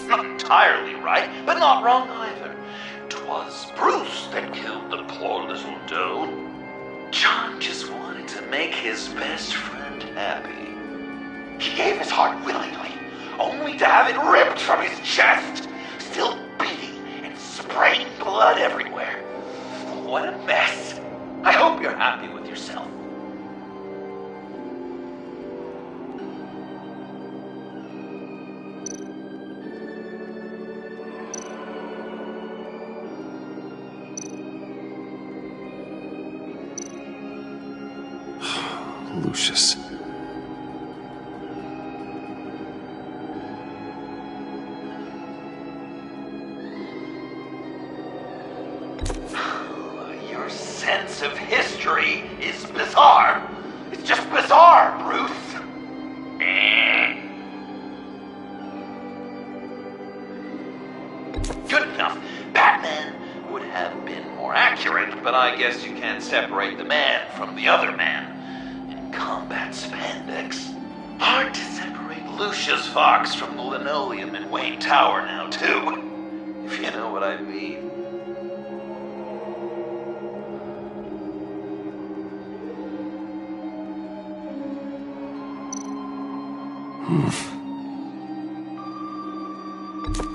Not entirely right, but not wrong either. 'Twas Bruce that killed the poor little Doe. John just wanted to make his best friend happy. He gave his heart willingly, only to have it ripped from his chest, still beating and spraying blood everywhere. What a mess. I hope you're happy with yourself. Lucius. Your sense of history is bizarre. It's just bizarre, Bruce. Good enough. Batman would have been more accurate, but I guess you can't separate the man from the other man. In combat spandex. Hard to separate Lucius Fox from the linoleum in Wayne Tower now, too. If you know what I mean.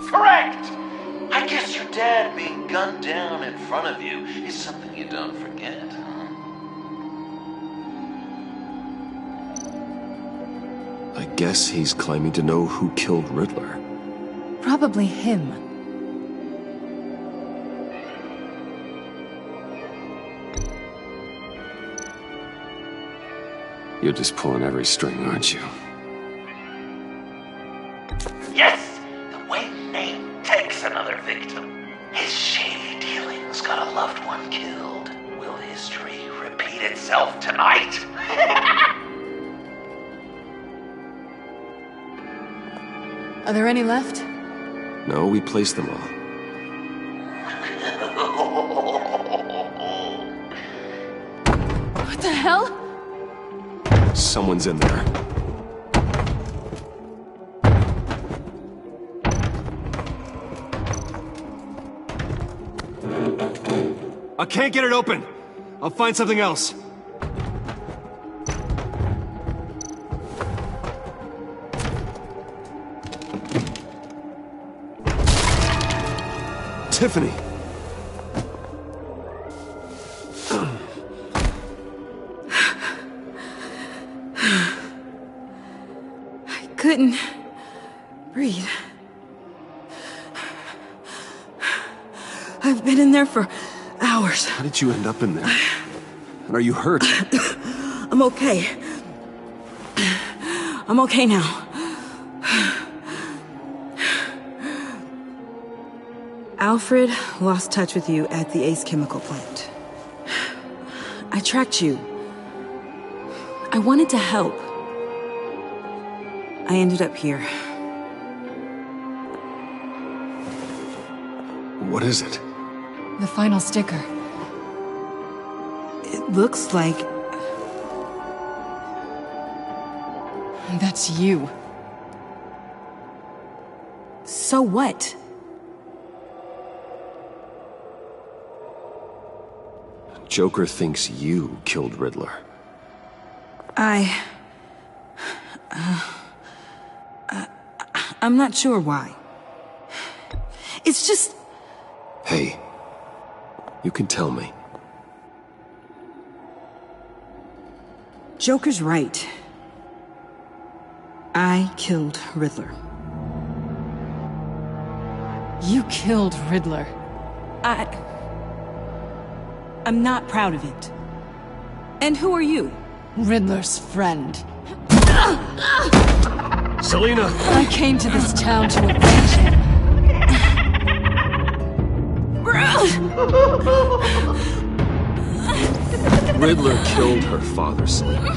Correct! I guess your dad being gunned down in front of you is something you don't forget, huh? I guess he's claiming to know who killed Riddler. Probably him. You're just pulling every string, aren't you? Yes! The Wayne name takes another victim. His shady dealings got a loved one killed. Will history repeat itself tonight? Are there any left? No, we placed them all. What the hell? Someone's in there. I can't get it open. I'll find something else. Tiffany. I couldn't breathe. I've been in there for hours. How did you end up in there? And are you hurt? I'm okay. I'm okay now. Alfred lost touch with you at the Ace Chemical plant. I tracked you. I wanted to help. I ended up here. What is it? The final sticker. It looks like... That's you. So what? Joker thinks you killed Riddler. I'm not sure why. It's just... Hey, you can tell me. Joker's right. I killed Riddler. You killed Riddler. I'm not proud of it. And who are you? Riddler's friend. Selina! I came to this town to avenge him. Riddler killed her father, Selina.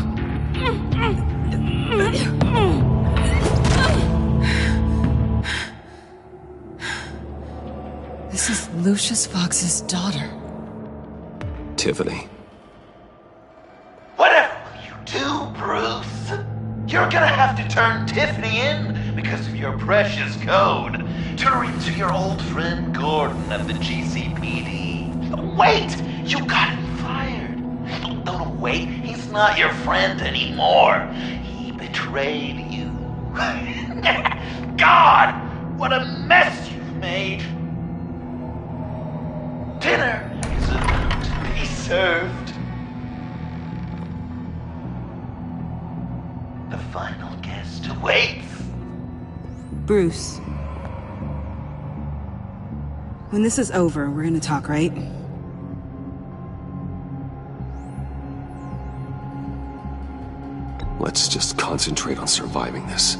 This is Lucius Fox's daughter. Tiffany. Whatever will you do, Bruce? You're gonna have to turn Tiffany in because of your precious code. Turn her into your old friend Gordon at the GCPD. Wait! You got him fired. No, wait. He's not your friend anymore. He betrayed you. God! What a mess you've made. Dinner is about to be served. The final guest awaits. Bruce. When this is over, we're gonna talk, right? Let's just concentrate on surviving this.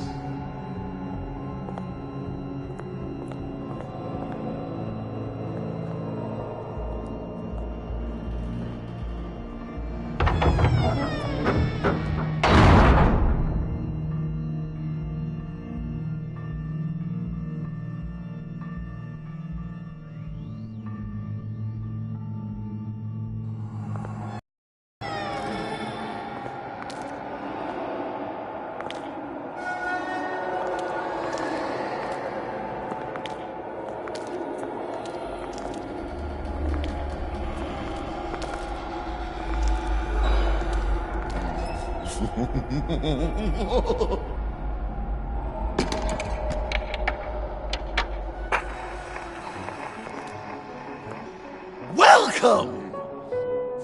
Welcome!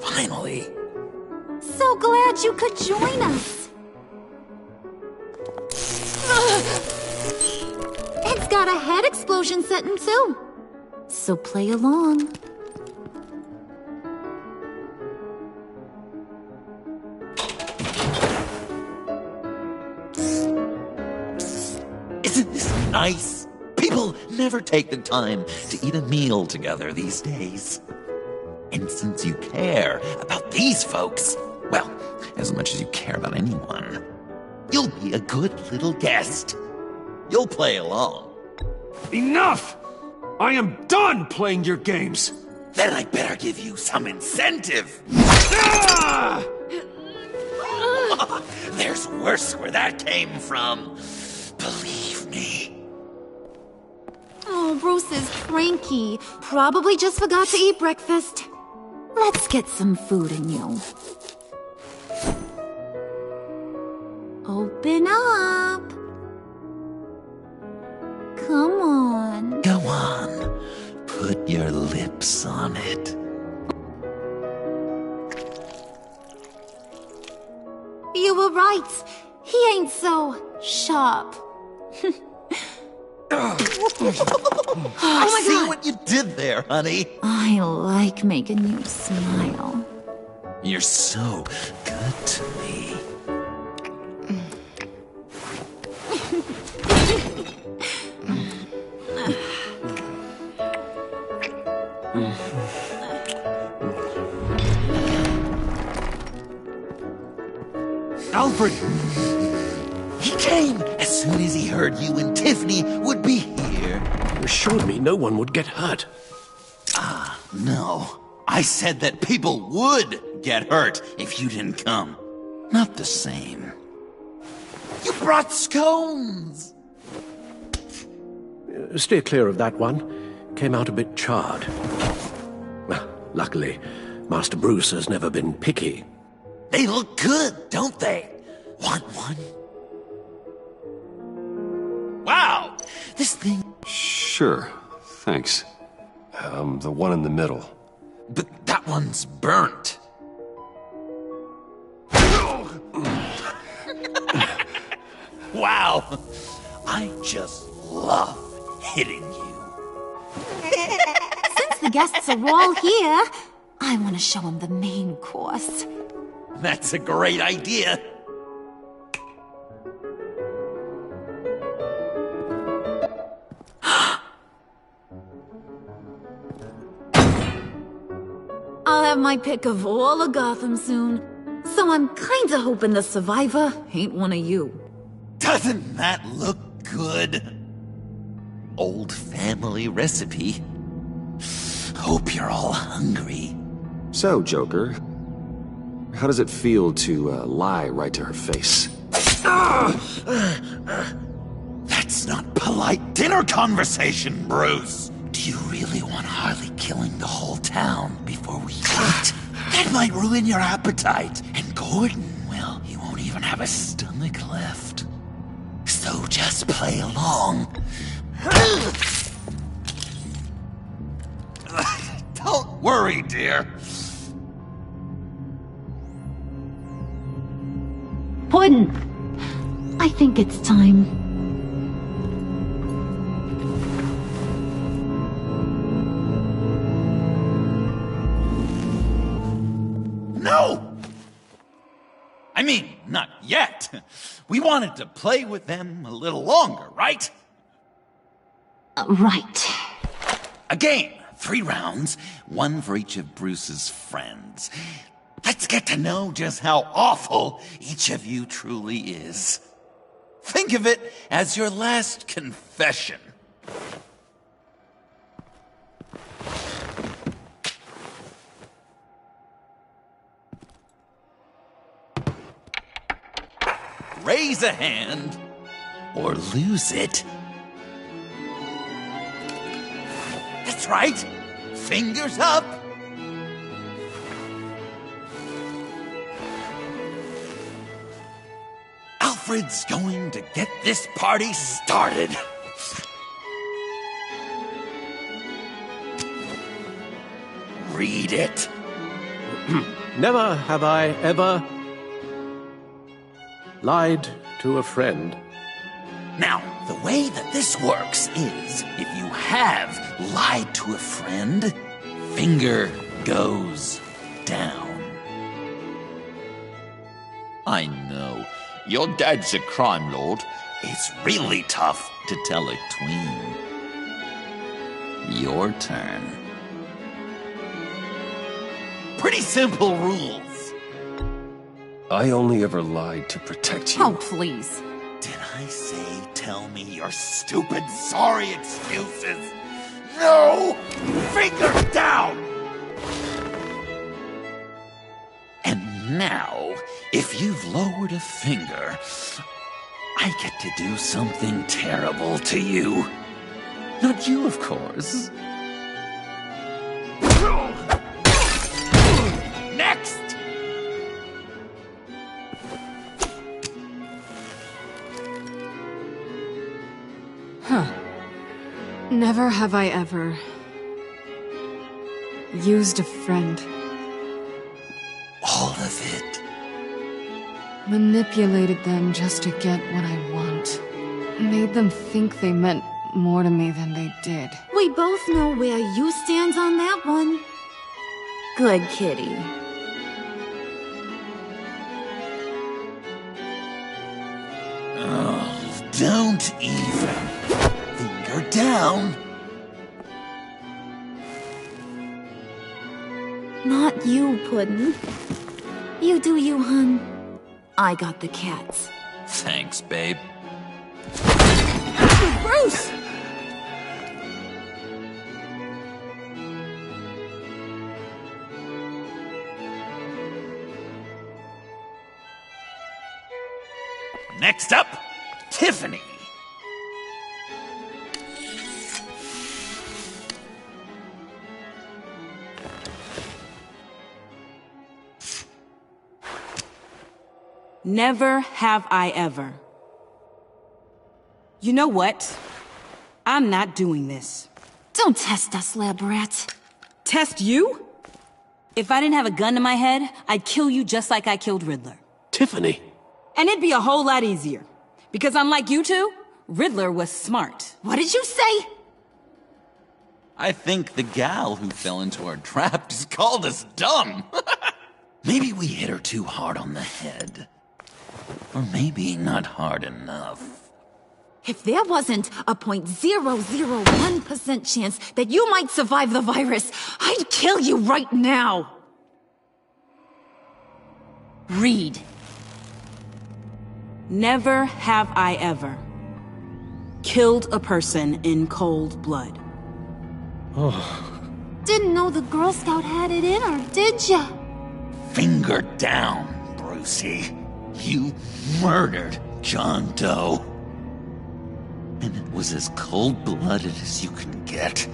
Finally. So glad you could join us. It's got a head explosion setting too. So play along. Isn't this nice? People never take the time to eat a meal together these days. And since you care about these folks, well, as much as you care about anyone, you'll be a good little guest. You'll play along. Enough! I am done playing your games! Then I better give you some incentive. Ah! There's worse where that came from. Believe me. Oh, Bruce is cranky. Probably just forgot to eat breakfast. Let's get some food in you. Open up. Come on. Go on. Put your lips on it. You were right. He ain't so sharp. I see what you did there, honey. I like making you smile. You're so good to me. Alfred! He came as soon as he heard you and Tiffany would be here. You assured me no one would get hurt. Ah, no. I said that people would get hurt if you didn't come. Not the same. You brought scones! Steer clear of that one. Came out a bit charred. Luckily, Master Bruce has never been picky. They look good, don't they? Want one? Wow! This thing... Sure, thanks. The one in the middle. But that one's burnt. Wow! I just love hitting you. Since the guests are all here, I want to show them the main course. That's a great idea. I'll have my pick of all of Gotham soon, so I'm kinda hoping the survivor ain't one of you. Doesn't that look good? Old family recipe. Hope you're all hungry. So, Joker, how does it feel to lie right to her face? That's not polite dinner conversation, Bruce. Do you really want Harley killing the whole town before we eat? That might ruin your appetite. And Gordon, well, he won't even have a stomach left. So just play along. Don't worry, dear. Puddin', I think it's time. No! I mean, not yet. We wanted to play with them a little longer, right? Right. A game. 3 rounds, 1 for each of Bruce's friends. Let's get to know just how awful each of you truly is. Think of it as your last confession. Raise a hand, or lose it. That's right. Fingers up. Alfred's going to get this party started. Read it. Never have I ever lied to a friend. Now, the way that this works is, if you have lied to a friend, finger goes down. I know, your dad's a crime lord. It's really tough to tell a tween. Your turn. Pretty simple rules. I only ever lied to protect you. Oh, please. Did I say tell me your stupid sorry excuses? No! Finger down! And now, if you've lowered a finger, I get to do something terrible to you. Not you, of course. Next! Huh. Never have I ever used a friend. All of it. Manipulated them just to get what I want. Made them think they meant more to me than they did. We both know where you stand on that one. Good kitty. Oh, don't even. Finger down. Not you, Puddin'. You do you, hun. I got the cats. Thanks, babe. Bruce! Next up, Tiffany. Never have I ever. You know what? I'm not doing this. Don't test us, lab rat. Test you? If I didn't have a gun to my head, I'd kill you just like I killed Riddler. Tiffany. And it'd be a whole lot easier. Because unlike you two, Riddler was smart. What did you say? I think the gal who fell into our trap just called us dumb. Maybe we hit her too hard on the head. Or maybe not hard enough. If there wasn't a 0.001% chance that you might survive the virus, I'd kill you right now. Read. Never have I ever killed a person in cold blood. Didn't know the Girl Scout had it in her, did ya? Finger down, Brucey. You murdered John Doe. And it was as cold-blooded as you can get.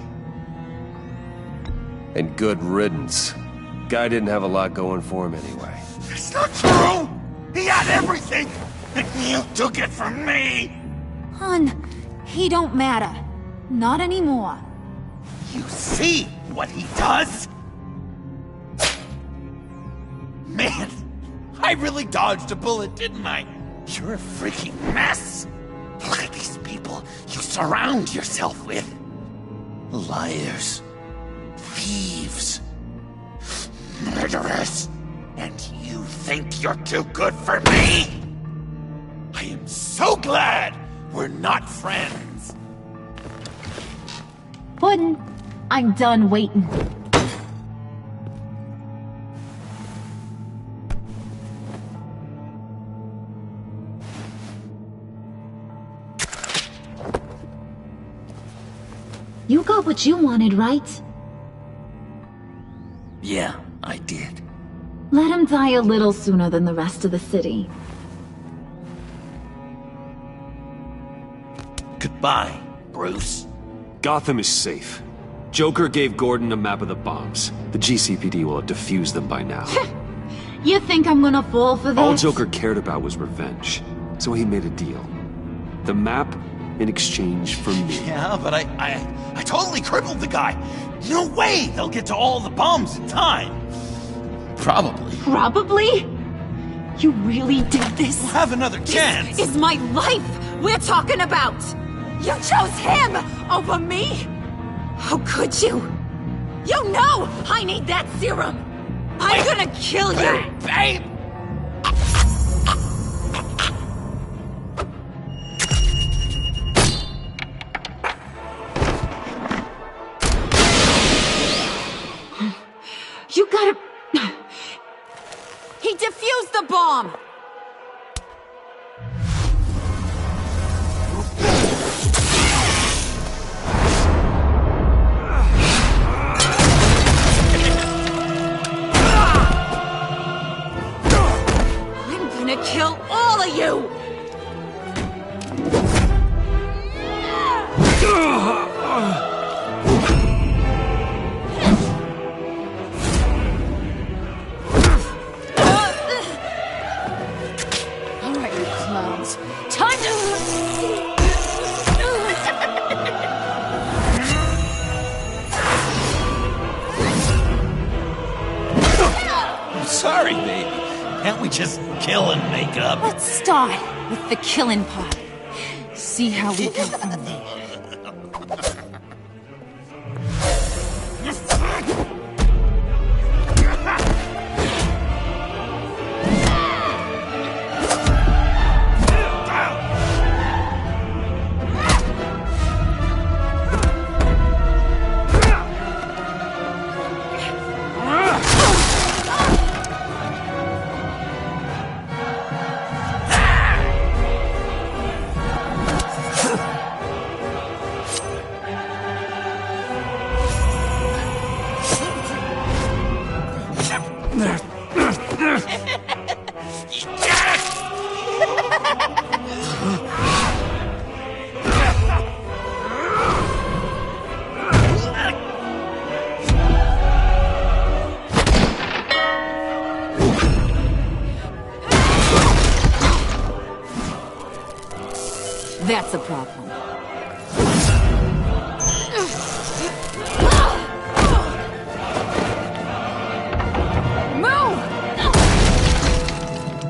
And good riddance. Guy didn't have a lot going for him anyway. It's not true! He had everything! And you took it from me! Hun, he don't matter. Not anymore. You see what he does? Man, I really dodged a bullet, didn't I? You're a freaking mess! Look at these people you surround yourself with. Liars. Thieves. Murderers. And you think you're too good for me? I am so glad we're not friends. Puddin', I'm done waiting. You got what you wanted, right? Yeah, I did. Let him die a little sooner than the rest of the city. Goodbye, Bruce. Gotham is safe. Joker gave Gordon a map of the bombs. The GCPD will have defused them by now. You think I'm gonna fall for this? All Joker cared about was revenge, so he made a deal. The map in exchange for me. Yeah, but I totally crippled the guy. No way they'll get to all the bombs in time. Probably. Probably? You really did this? We'll have another chance. This is my life we're talking about. You chose him over me? How could you? You know I need that serum. I'm gonna kill you. Babe! You gotta... He defused the bomb! I'm gonna kill all of you! Time to... I'm sorry, baby. Can't we just kill and make up? Let's start with the killing part. See how we go from there. That's a problem.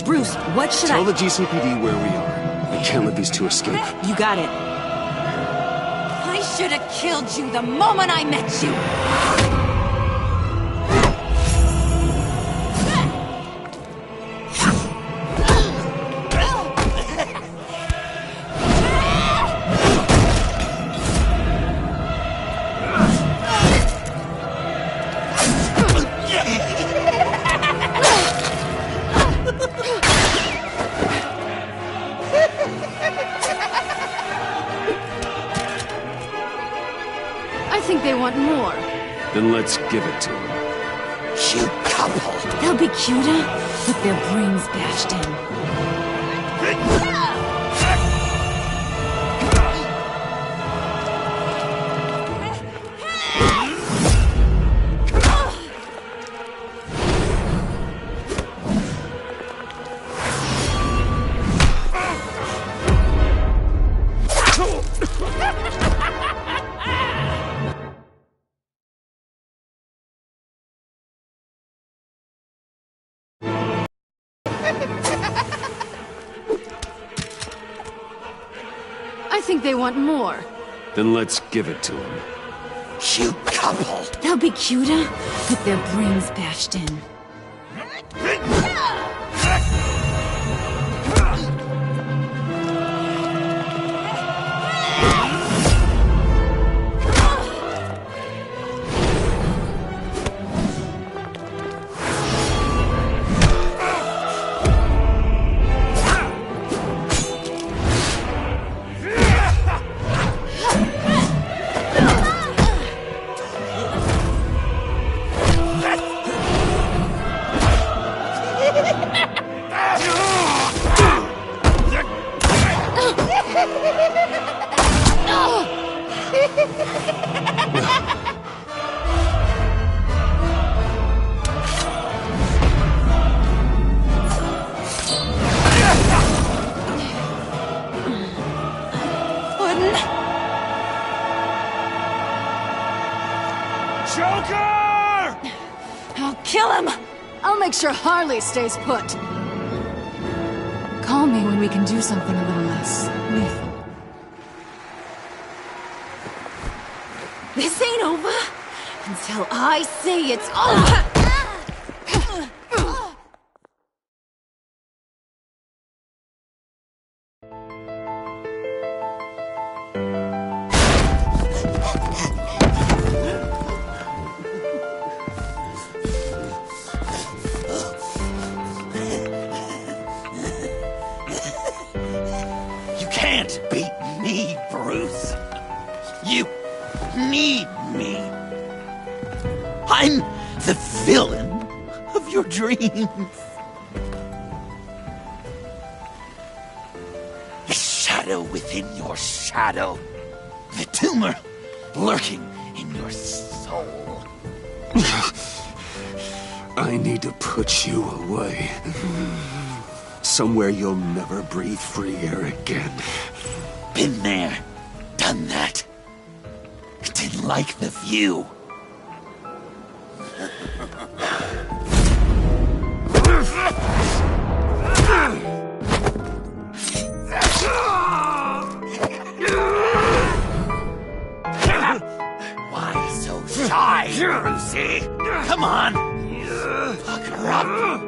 Bruce, what should Tell the GCPD where we are. Can't let these two escape. You got it. I should have killed you the moment I met you. I think they want more. Then let's give it to them. Cute couple. They'll be cuter with their brains bashed in. I think they want more. Then let's give it to them. Cute couple. They'll be cuter with their brains bashed in. Joker! I'll kill him! I'll make sure Harley stays put. Call me when we can do something a little less lethal. This ain't over until I say it's over! Can't beat me, Bruce. You need me. I'm the villain of your dreams. The shadow within your shadow. The tumor lurking in your soul. I need to put you away. Somewhere you'll never breathe free air again. Been there, done that. Didn't like the view. Why so shy, Brucey? Come on. Pucker up.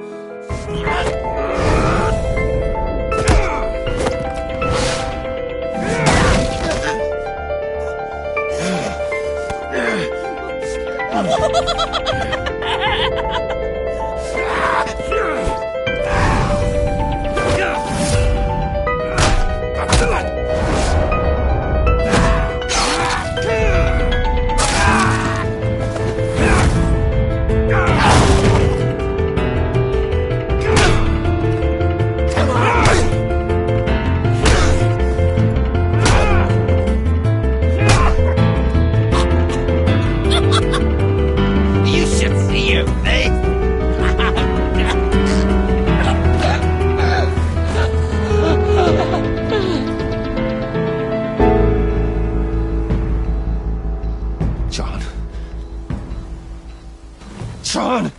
John!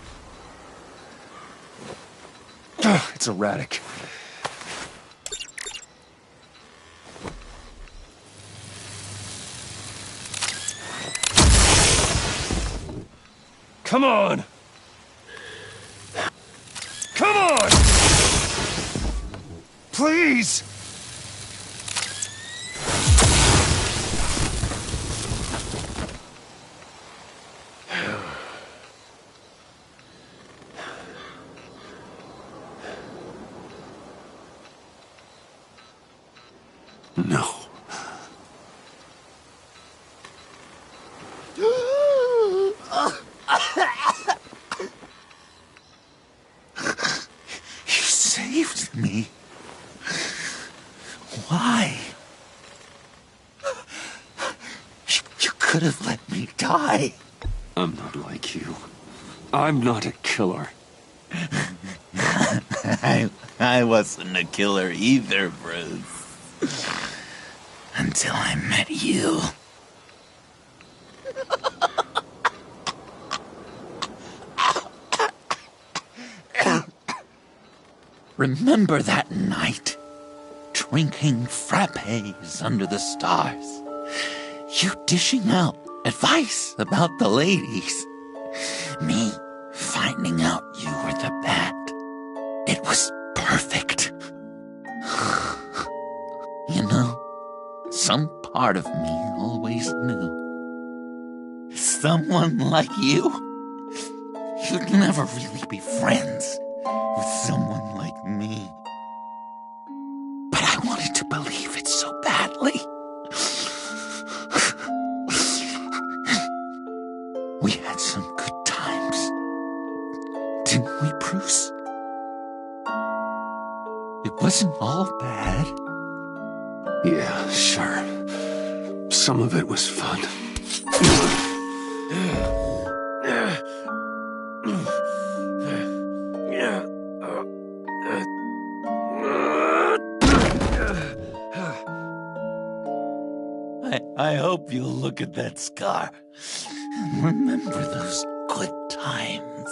It's erratic. Come on! Come on! Please! No. You saved me. Why? You could have let me die. I'm not like you. I'm not a killer. I wasn't a killer either, Bruce. Until I met you. Remember that night? Drinking frappes under the stars. You dishing out advice about the ladies. Me finding out you were the bat. It was perfect. You know, some part of me always knew. Someone like you, you'd never really be friends with someone like me. But I wanted to believe it so badly. We had some good times, didn't we, Bruce? It wasn't all bad. Yeah, sure. Some of it was fun. I hope you'll look at that scar and remember those good times.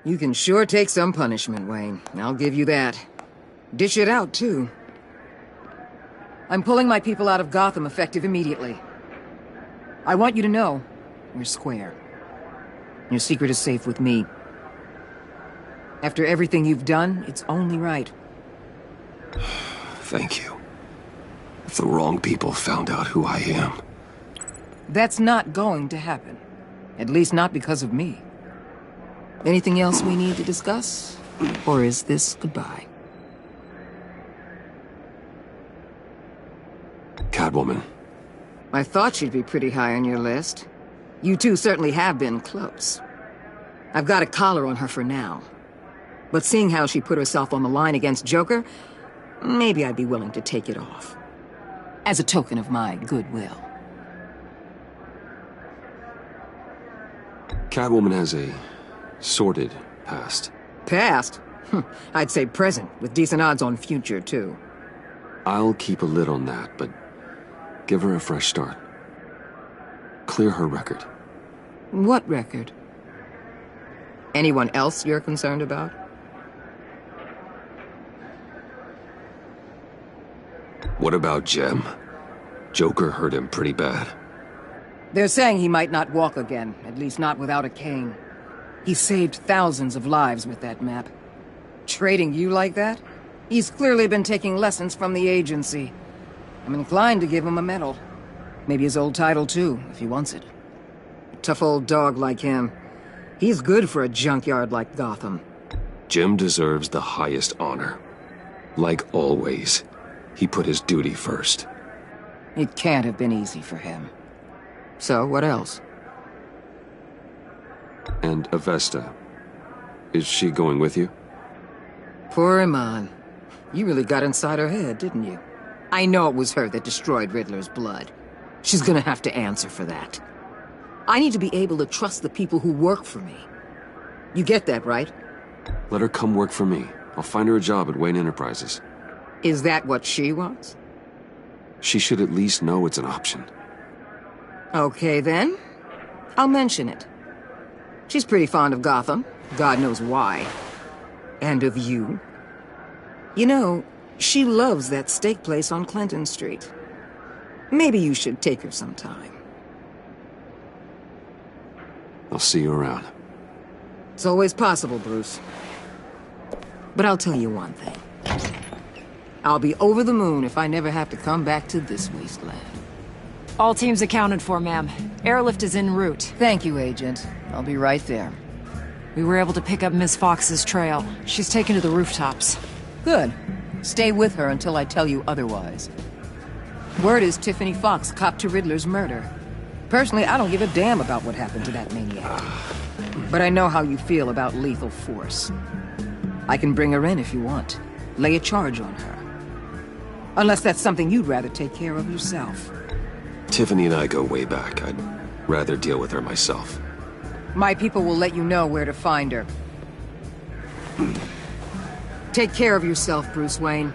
You can sure take some punishment, Wayne. I'll give you that. Dish it out, too. I'm pulling my people out of Gotham effective immediately. I want you to know, we're square. Your secret is safe with me. After everything you've done, it's only right. Thank you. If the wrong people found out who I am... That's not going to happen. At least not because of me. Anything else we need to discuss? Or is this goodbye? Catwoman. I thought she'd be pretty high on your list. You two certainly have been close. I've got a collar on her for now. But seeing how she put herself on the line against Joker, maybe I'd be willing to take it off. As a token of my goodwill. Catwoman has a sordid past. Past? I'd say present, with decent odds on future, too. I'll keep a lid on that, but give her a fresh start. Clear her record. What record? Anyone else you're concerned about? What about Jem? Joker hurt him pretty bad. They're saying he might not walk again, at least not without a cane. He saved thousands of lives with that map. Trading you like that? He's clearly been taking lessons from the agency. I'm inclined to give him a medal. Maybe his old title too, if he wants it. A tough old dog like him. He's good for a junkyard like Gotham. Jem deserves the highest honor. Like always. He put his duty first. It can't have been easy for him. So, what else? And Avesta. Is she going with you? Poor Iman. You really got inside her head, didn't you? I know it was her that destroyed Riddler's blood. She's gonna have to answer for that. I need to be able to trust the people who work for me. You get that, right? Let her come work for me. I'll find her a job at Wayne Enterprises. Is that what she wants? She should at least know it's an option. Okay, then. I'll mention it. She's pretty fond of Gotham. God knows why. And of you. You know, she loves that steak place on Clinton Street. Maybe you should take her sometime. I'll see you around. It's always possible, Bruce. But I'll tell you one thing. I'll be over the moon if I never have to come back to this wasteland. All teams accounted for, ma'am. Airlift is en route. Thank you, Agent. I'll be right there. We were able to pick up Miss Fox's trail. She's taken to the rooftops. Good. Stay with her until I tell you otherwise. Word is Tiffany Fox copped to Riddler's murder. Personally, I don't give a damn about what happened to that maniac. But I know how you feel about lethal force. I can bring her in if you want. Lay a charge on her. Unless that's something you'd rather take care of yourself. Tiffany and I go way back. I'd rather deal with her myself. My people will let you know where to find her. Take care of yourself, Bruce Wayne.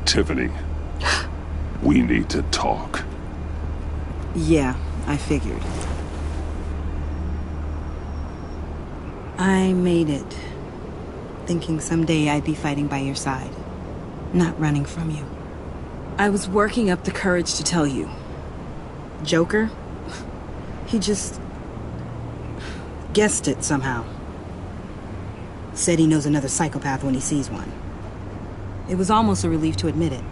Tiffany, we need to talk. Yeah, I figured. I made it. Thinking someday I'd be fighting by your side. Not running from you. I was working up the courage to tell you. Joker? He just... guessed it somehow. Said he knows another psychopath when he sees one. It was almost a relief to admit it.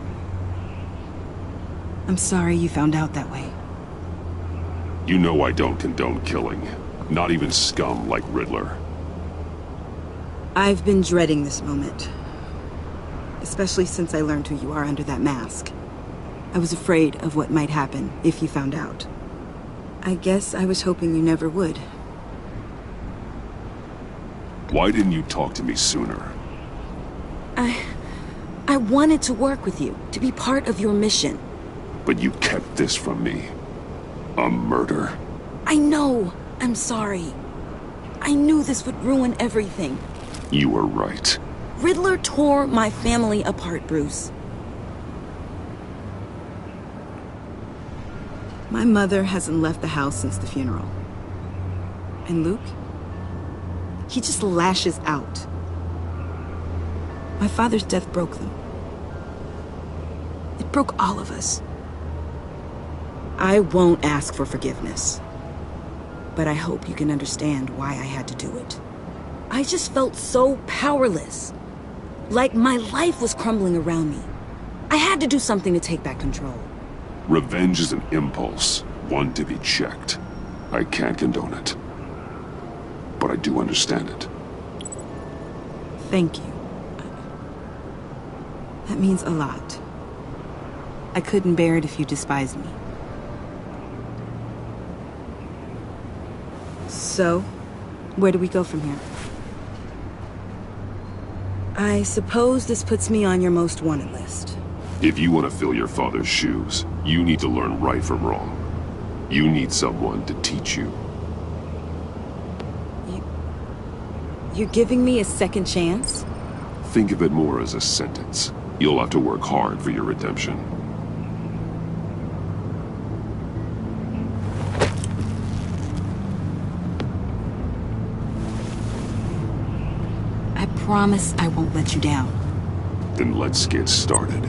I'm sorry you found out that way. You know I don't condone killing. Not even scum like Riddler. I've been dreading this moment. Especially since I learned who you are under that mask. I was afraid of what might happen if you found out. I guess I was hoping you never would. Why didn't you talk to me sooner? I wanted to work with you, to be part of your mission. But you kept this from me. A murder. I know. I'm sorry. I knew this would ruin everything. You were right. Riddler tore my family apart, Bruce. My mother hasn't left the house since the funeral. And Luke? He just lashes out. My father's death broke them. It broke all of us. I won't ask for forgiveness. But I hope you can understand why I had to do it. I just felt so powerless. Like my life was crumbling around me. I had to do something to take back control. Revenge is an impulse, one to be checked. I can't condone it. But I do understand it. Thank you. That means a lot. I couldn't bear it if you despised me. So, where do we go from here? I suppose this puts me on your most wanted list. If you want to fill your father's shoes, you need to learn right from wrong. You need someone to teach you. You're giving me a second chance? Think of it more as a sentence. You'll have to work hard for your redemption. I promise I won't let you down. Then let's get started.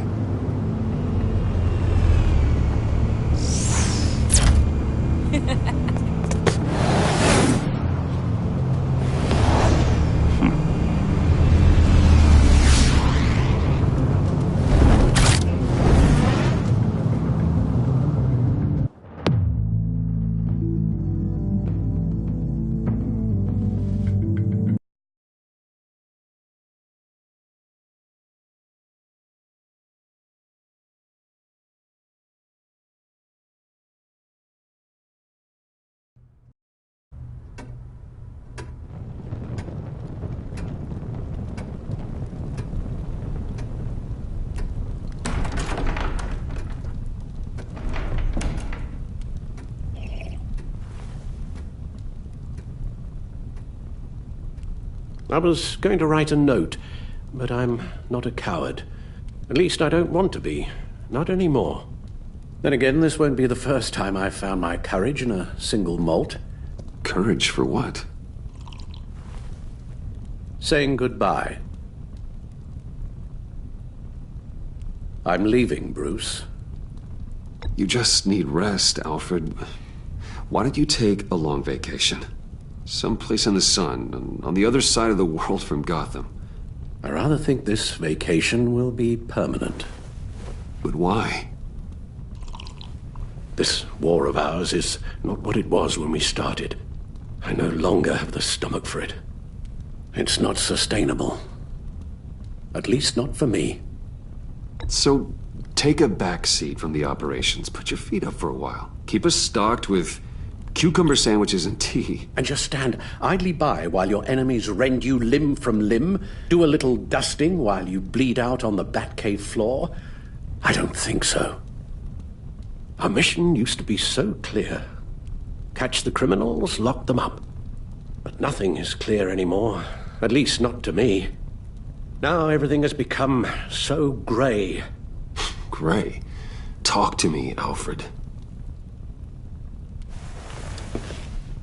I was going to write a note, but I'm not a coward. At least I don't want to be. Not anymore. Then again, this won't be the first time I've found my courage in a single malt. Courage for what? Saying goodbye. I'm leaving, Bruce. You just need rest, Alfred. Why don't you take a long vacation? Someplace in the sun, on the other side of the world from Gotham. I rather think this vacation will be permanent. But why? This war of ours is not what it was when we started. I no longer have the stomach for it. It's not sustainable. At least not for me. So, take a back seat from the operations. Put your feet up for a while. Keep us stocked with cucumber sandwiches and tea. And just stand idly by while your enemies rend you limb from limb? Do a little dusting while you bleed out on the Batcave floor? I don't think so. Our mission used to be so clear. Catch the criminals, lock them up. But nothing is clear anymore. At least not to me. Now everything has become so grey. Grey? Talk to me, Alfred.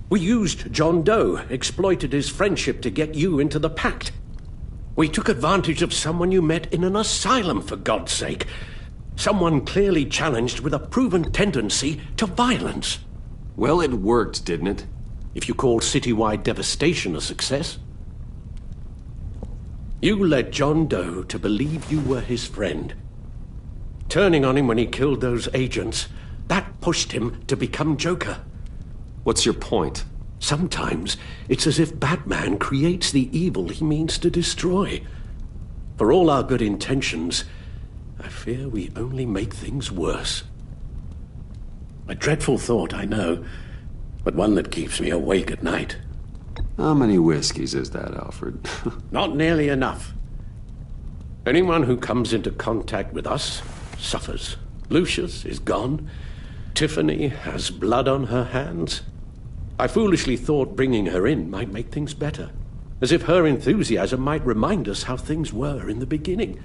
We used John Doe, exploited his friendship to get you into the pact. We took advantage of someone you met in an asylum, for God's sake. Someone clearly challenged with a proven tendency to violence. Well, it worked, didn't it? If you call citywide devastation a success. You led John Doe to believe you were his friend. Turning on him when he killed those agents, that pushed him to become Joker. What's your point? Sometimes it's as if Batman creates the evil he means to destroy. For all our good intentions, I fear we only make things worse. A dreadful thought, I know, but one that keeps me awake at night. How many whiskeys is that, Alfred? Not nearly enough. Anyone who comes into contact with us suffers. Lucius is gone. Tiffany has blood on her hands. I foolishly thought bringing her in might make things better, as if her enthusiasm might remind us how things were in the beginning.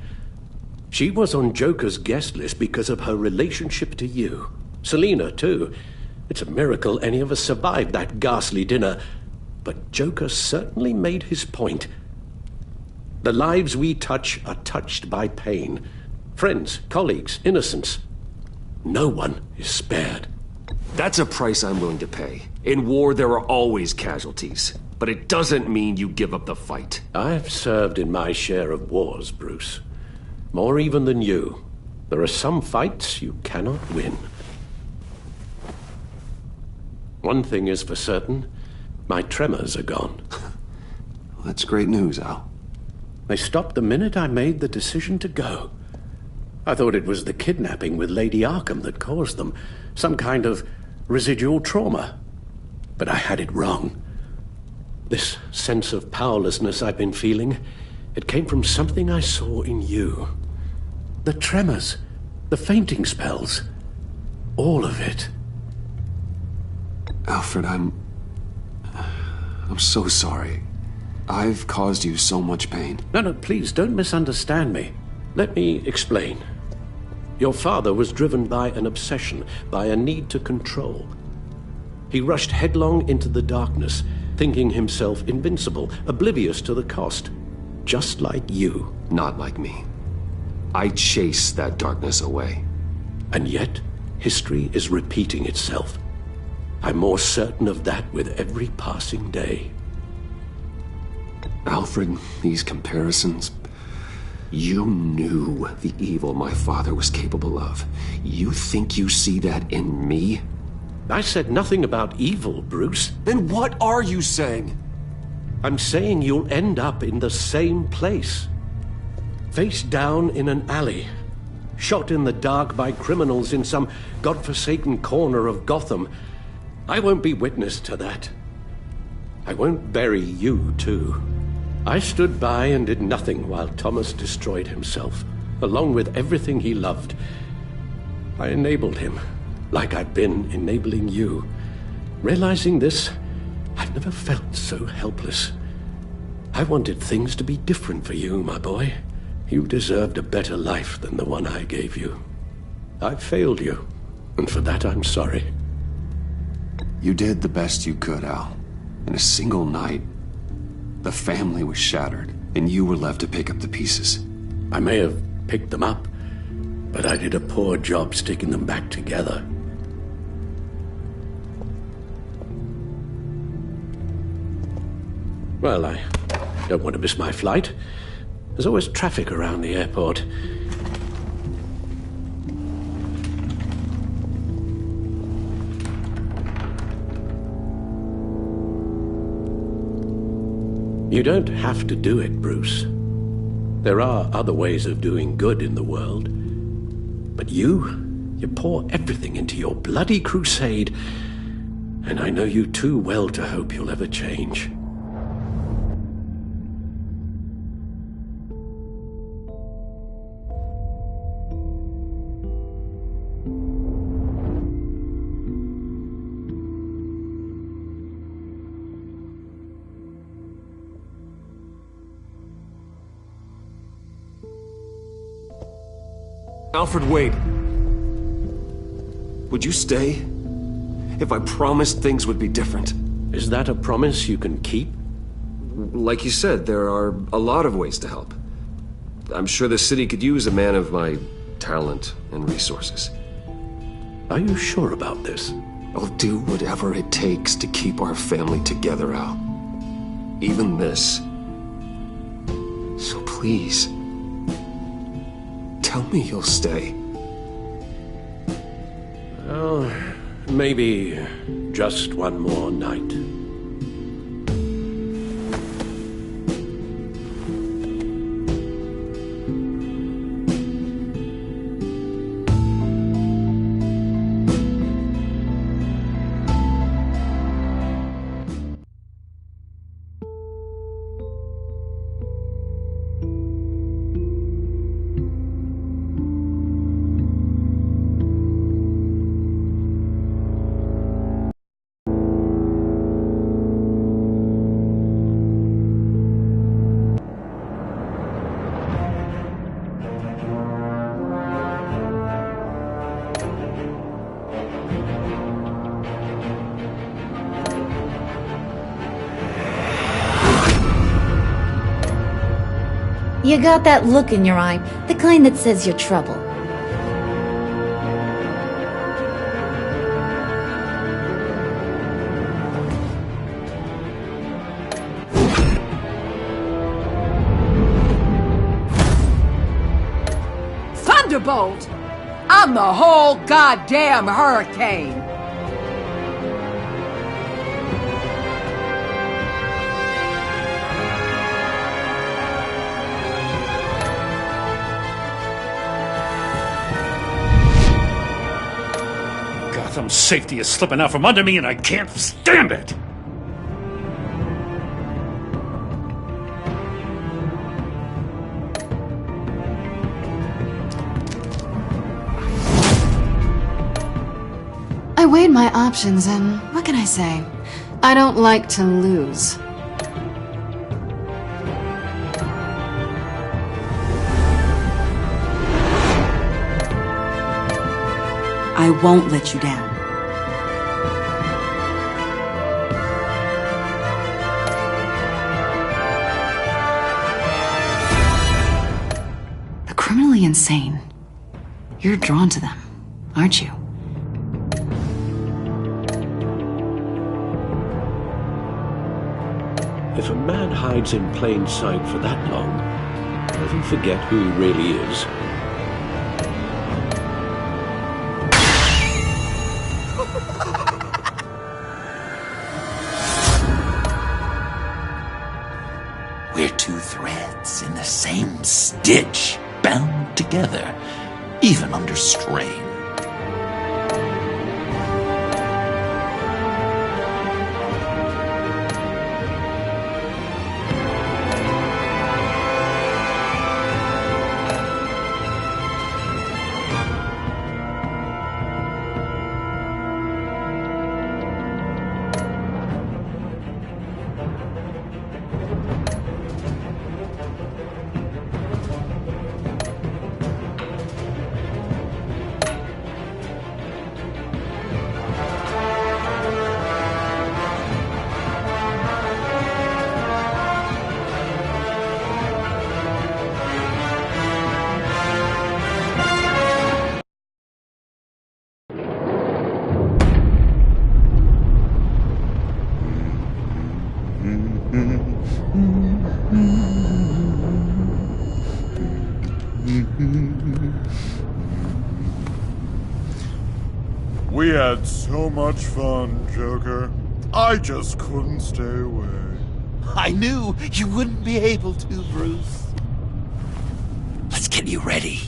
She was on Joker's guest list because of her relationship to you. Selina, too. It's a miracle any of us survived that ghastly dinner. But Joker certainly made his point. The lives we touch are touched by pain. Friends, colleagues, innocents. No one is spared. That's a price I'm willing to pay. In war, there are always casualties. But it doesn't mean you give up the fight. I've served in my share of wars, Bruce. More even than you. There are some fights you cannot win. One thing is for certain. My tremors are gone. Well, that's great news, Al. They stopped the minute I made the decision to go. I thought it was the kidnapping with Lady Arkham that caused them. Some kind of residual trauma. But I had it wrong. This sense of powerlessness I've been feeling, it came from something I saw in you. The tremors, the fainting spells, all of it. Alfred, I'm so sorry. I've caused you so much pain. No, please, don't misunderstand me. Let me explain. Your father was driven by an obsession, by a need to control. He rushed headlong into the darkness, thinking himself invincible, oblivious to the cost. Just like you. Not like me. I chase that darkness away. And yet, history is repeating itself. I'm more certain of that with every passing day. Alfred, these comparisons... You knew the evil my father was capable of. You think you see that in me? I said nothing about evil, Bruce. Then what are you saying? I'm saying you'll end up in the same place. Face down in an alley. Shot in the dark by criminals in some godforsaken corner of Gotham. I won't be witness to that. I won't bury you, too. I stood by and did nothing while Thomas destroyed himself, along with everything he loved. I enabled him, like I've been enabling you. Realizing this, I've never felt so helpless. I wanted things to be different for you, my boy. You deserved a better life than the one I gave you. I failed you, and for that I'm sorry. You did the best you could, Al. In a single night, the family was shattered, and you were left to pick up the pieces. I may have picked them up, but I did a poor job sticking them back together. Well, I don't want to miss my flight. There's always traffic around the airport. You don't have to do it, Bruce. There are other ways of doing good in the world. But you pour everything into your bloody crusade, and I know you too well to hope you'll ever change. Alfred, wait. Would you stay? If I promised things would be different. Is that a promise you can keep? Like you said, there are a lot of ways to help. I'm sure the city could use a man of my talent and resources. Are you sure about this? I'll do whatever it takes to keep our family together, Al. Even this. So please, tell me you'll stay. Well, maybe just one more night. You got that look in your eye, the kind that says you're trouble. Thunderbolt! I'm the whole goddamn hurricane! Gotham's safety is slipping out from under me and I can't stand it! I weighed my options and what can I say? I don't like to lose. I won't let you down. The criminally insane. You're drawn to them, aren't you? If a man hides in plain sight for that long, does he forget who he really is? We're two threads in the same stitch, bound together, even under strain. We had so much fun, Joker. I just couldn't stay away. I knew you wouldn't be able to, Bruce. Let's get you ready.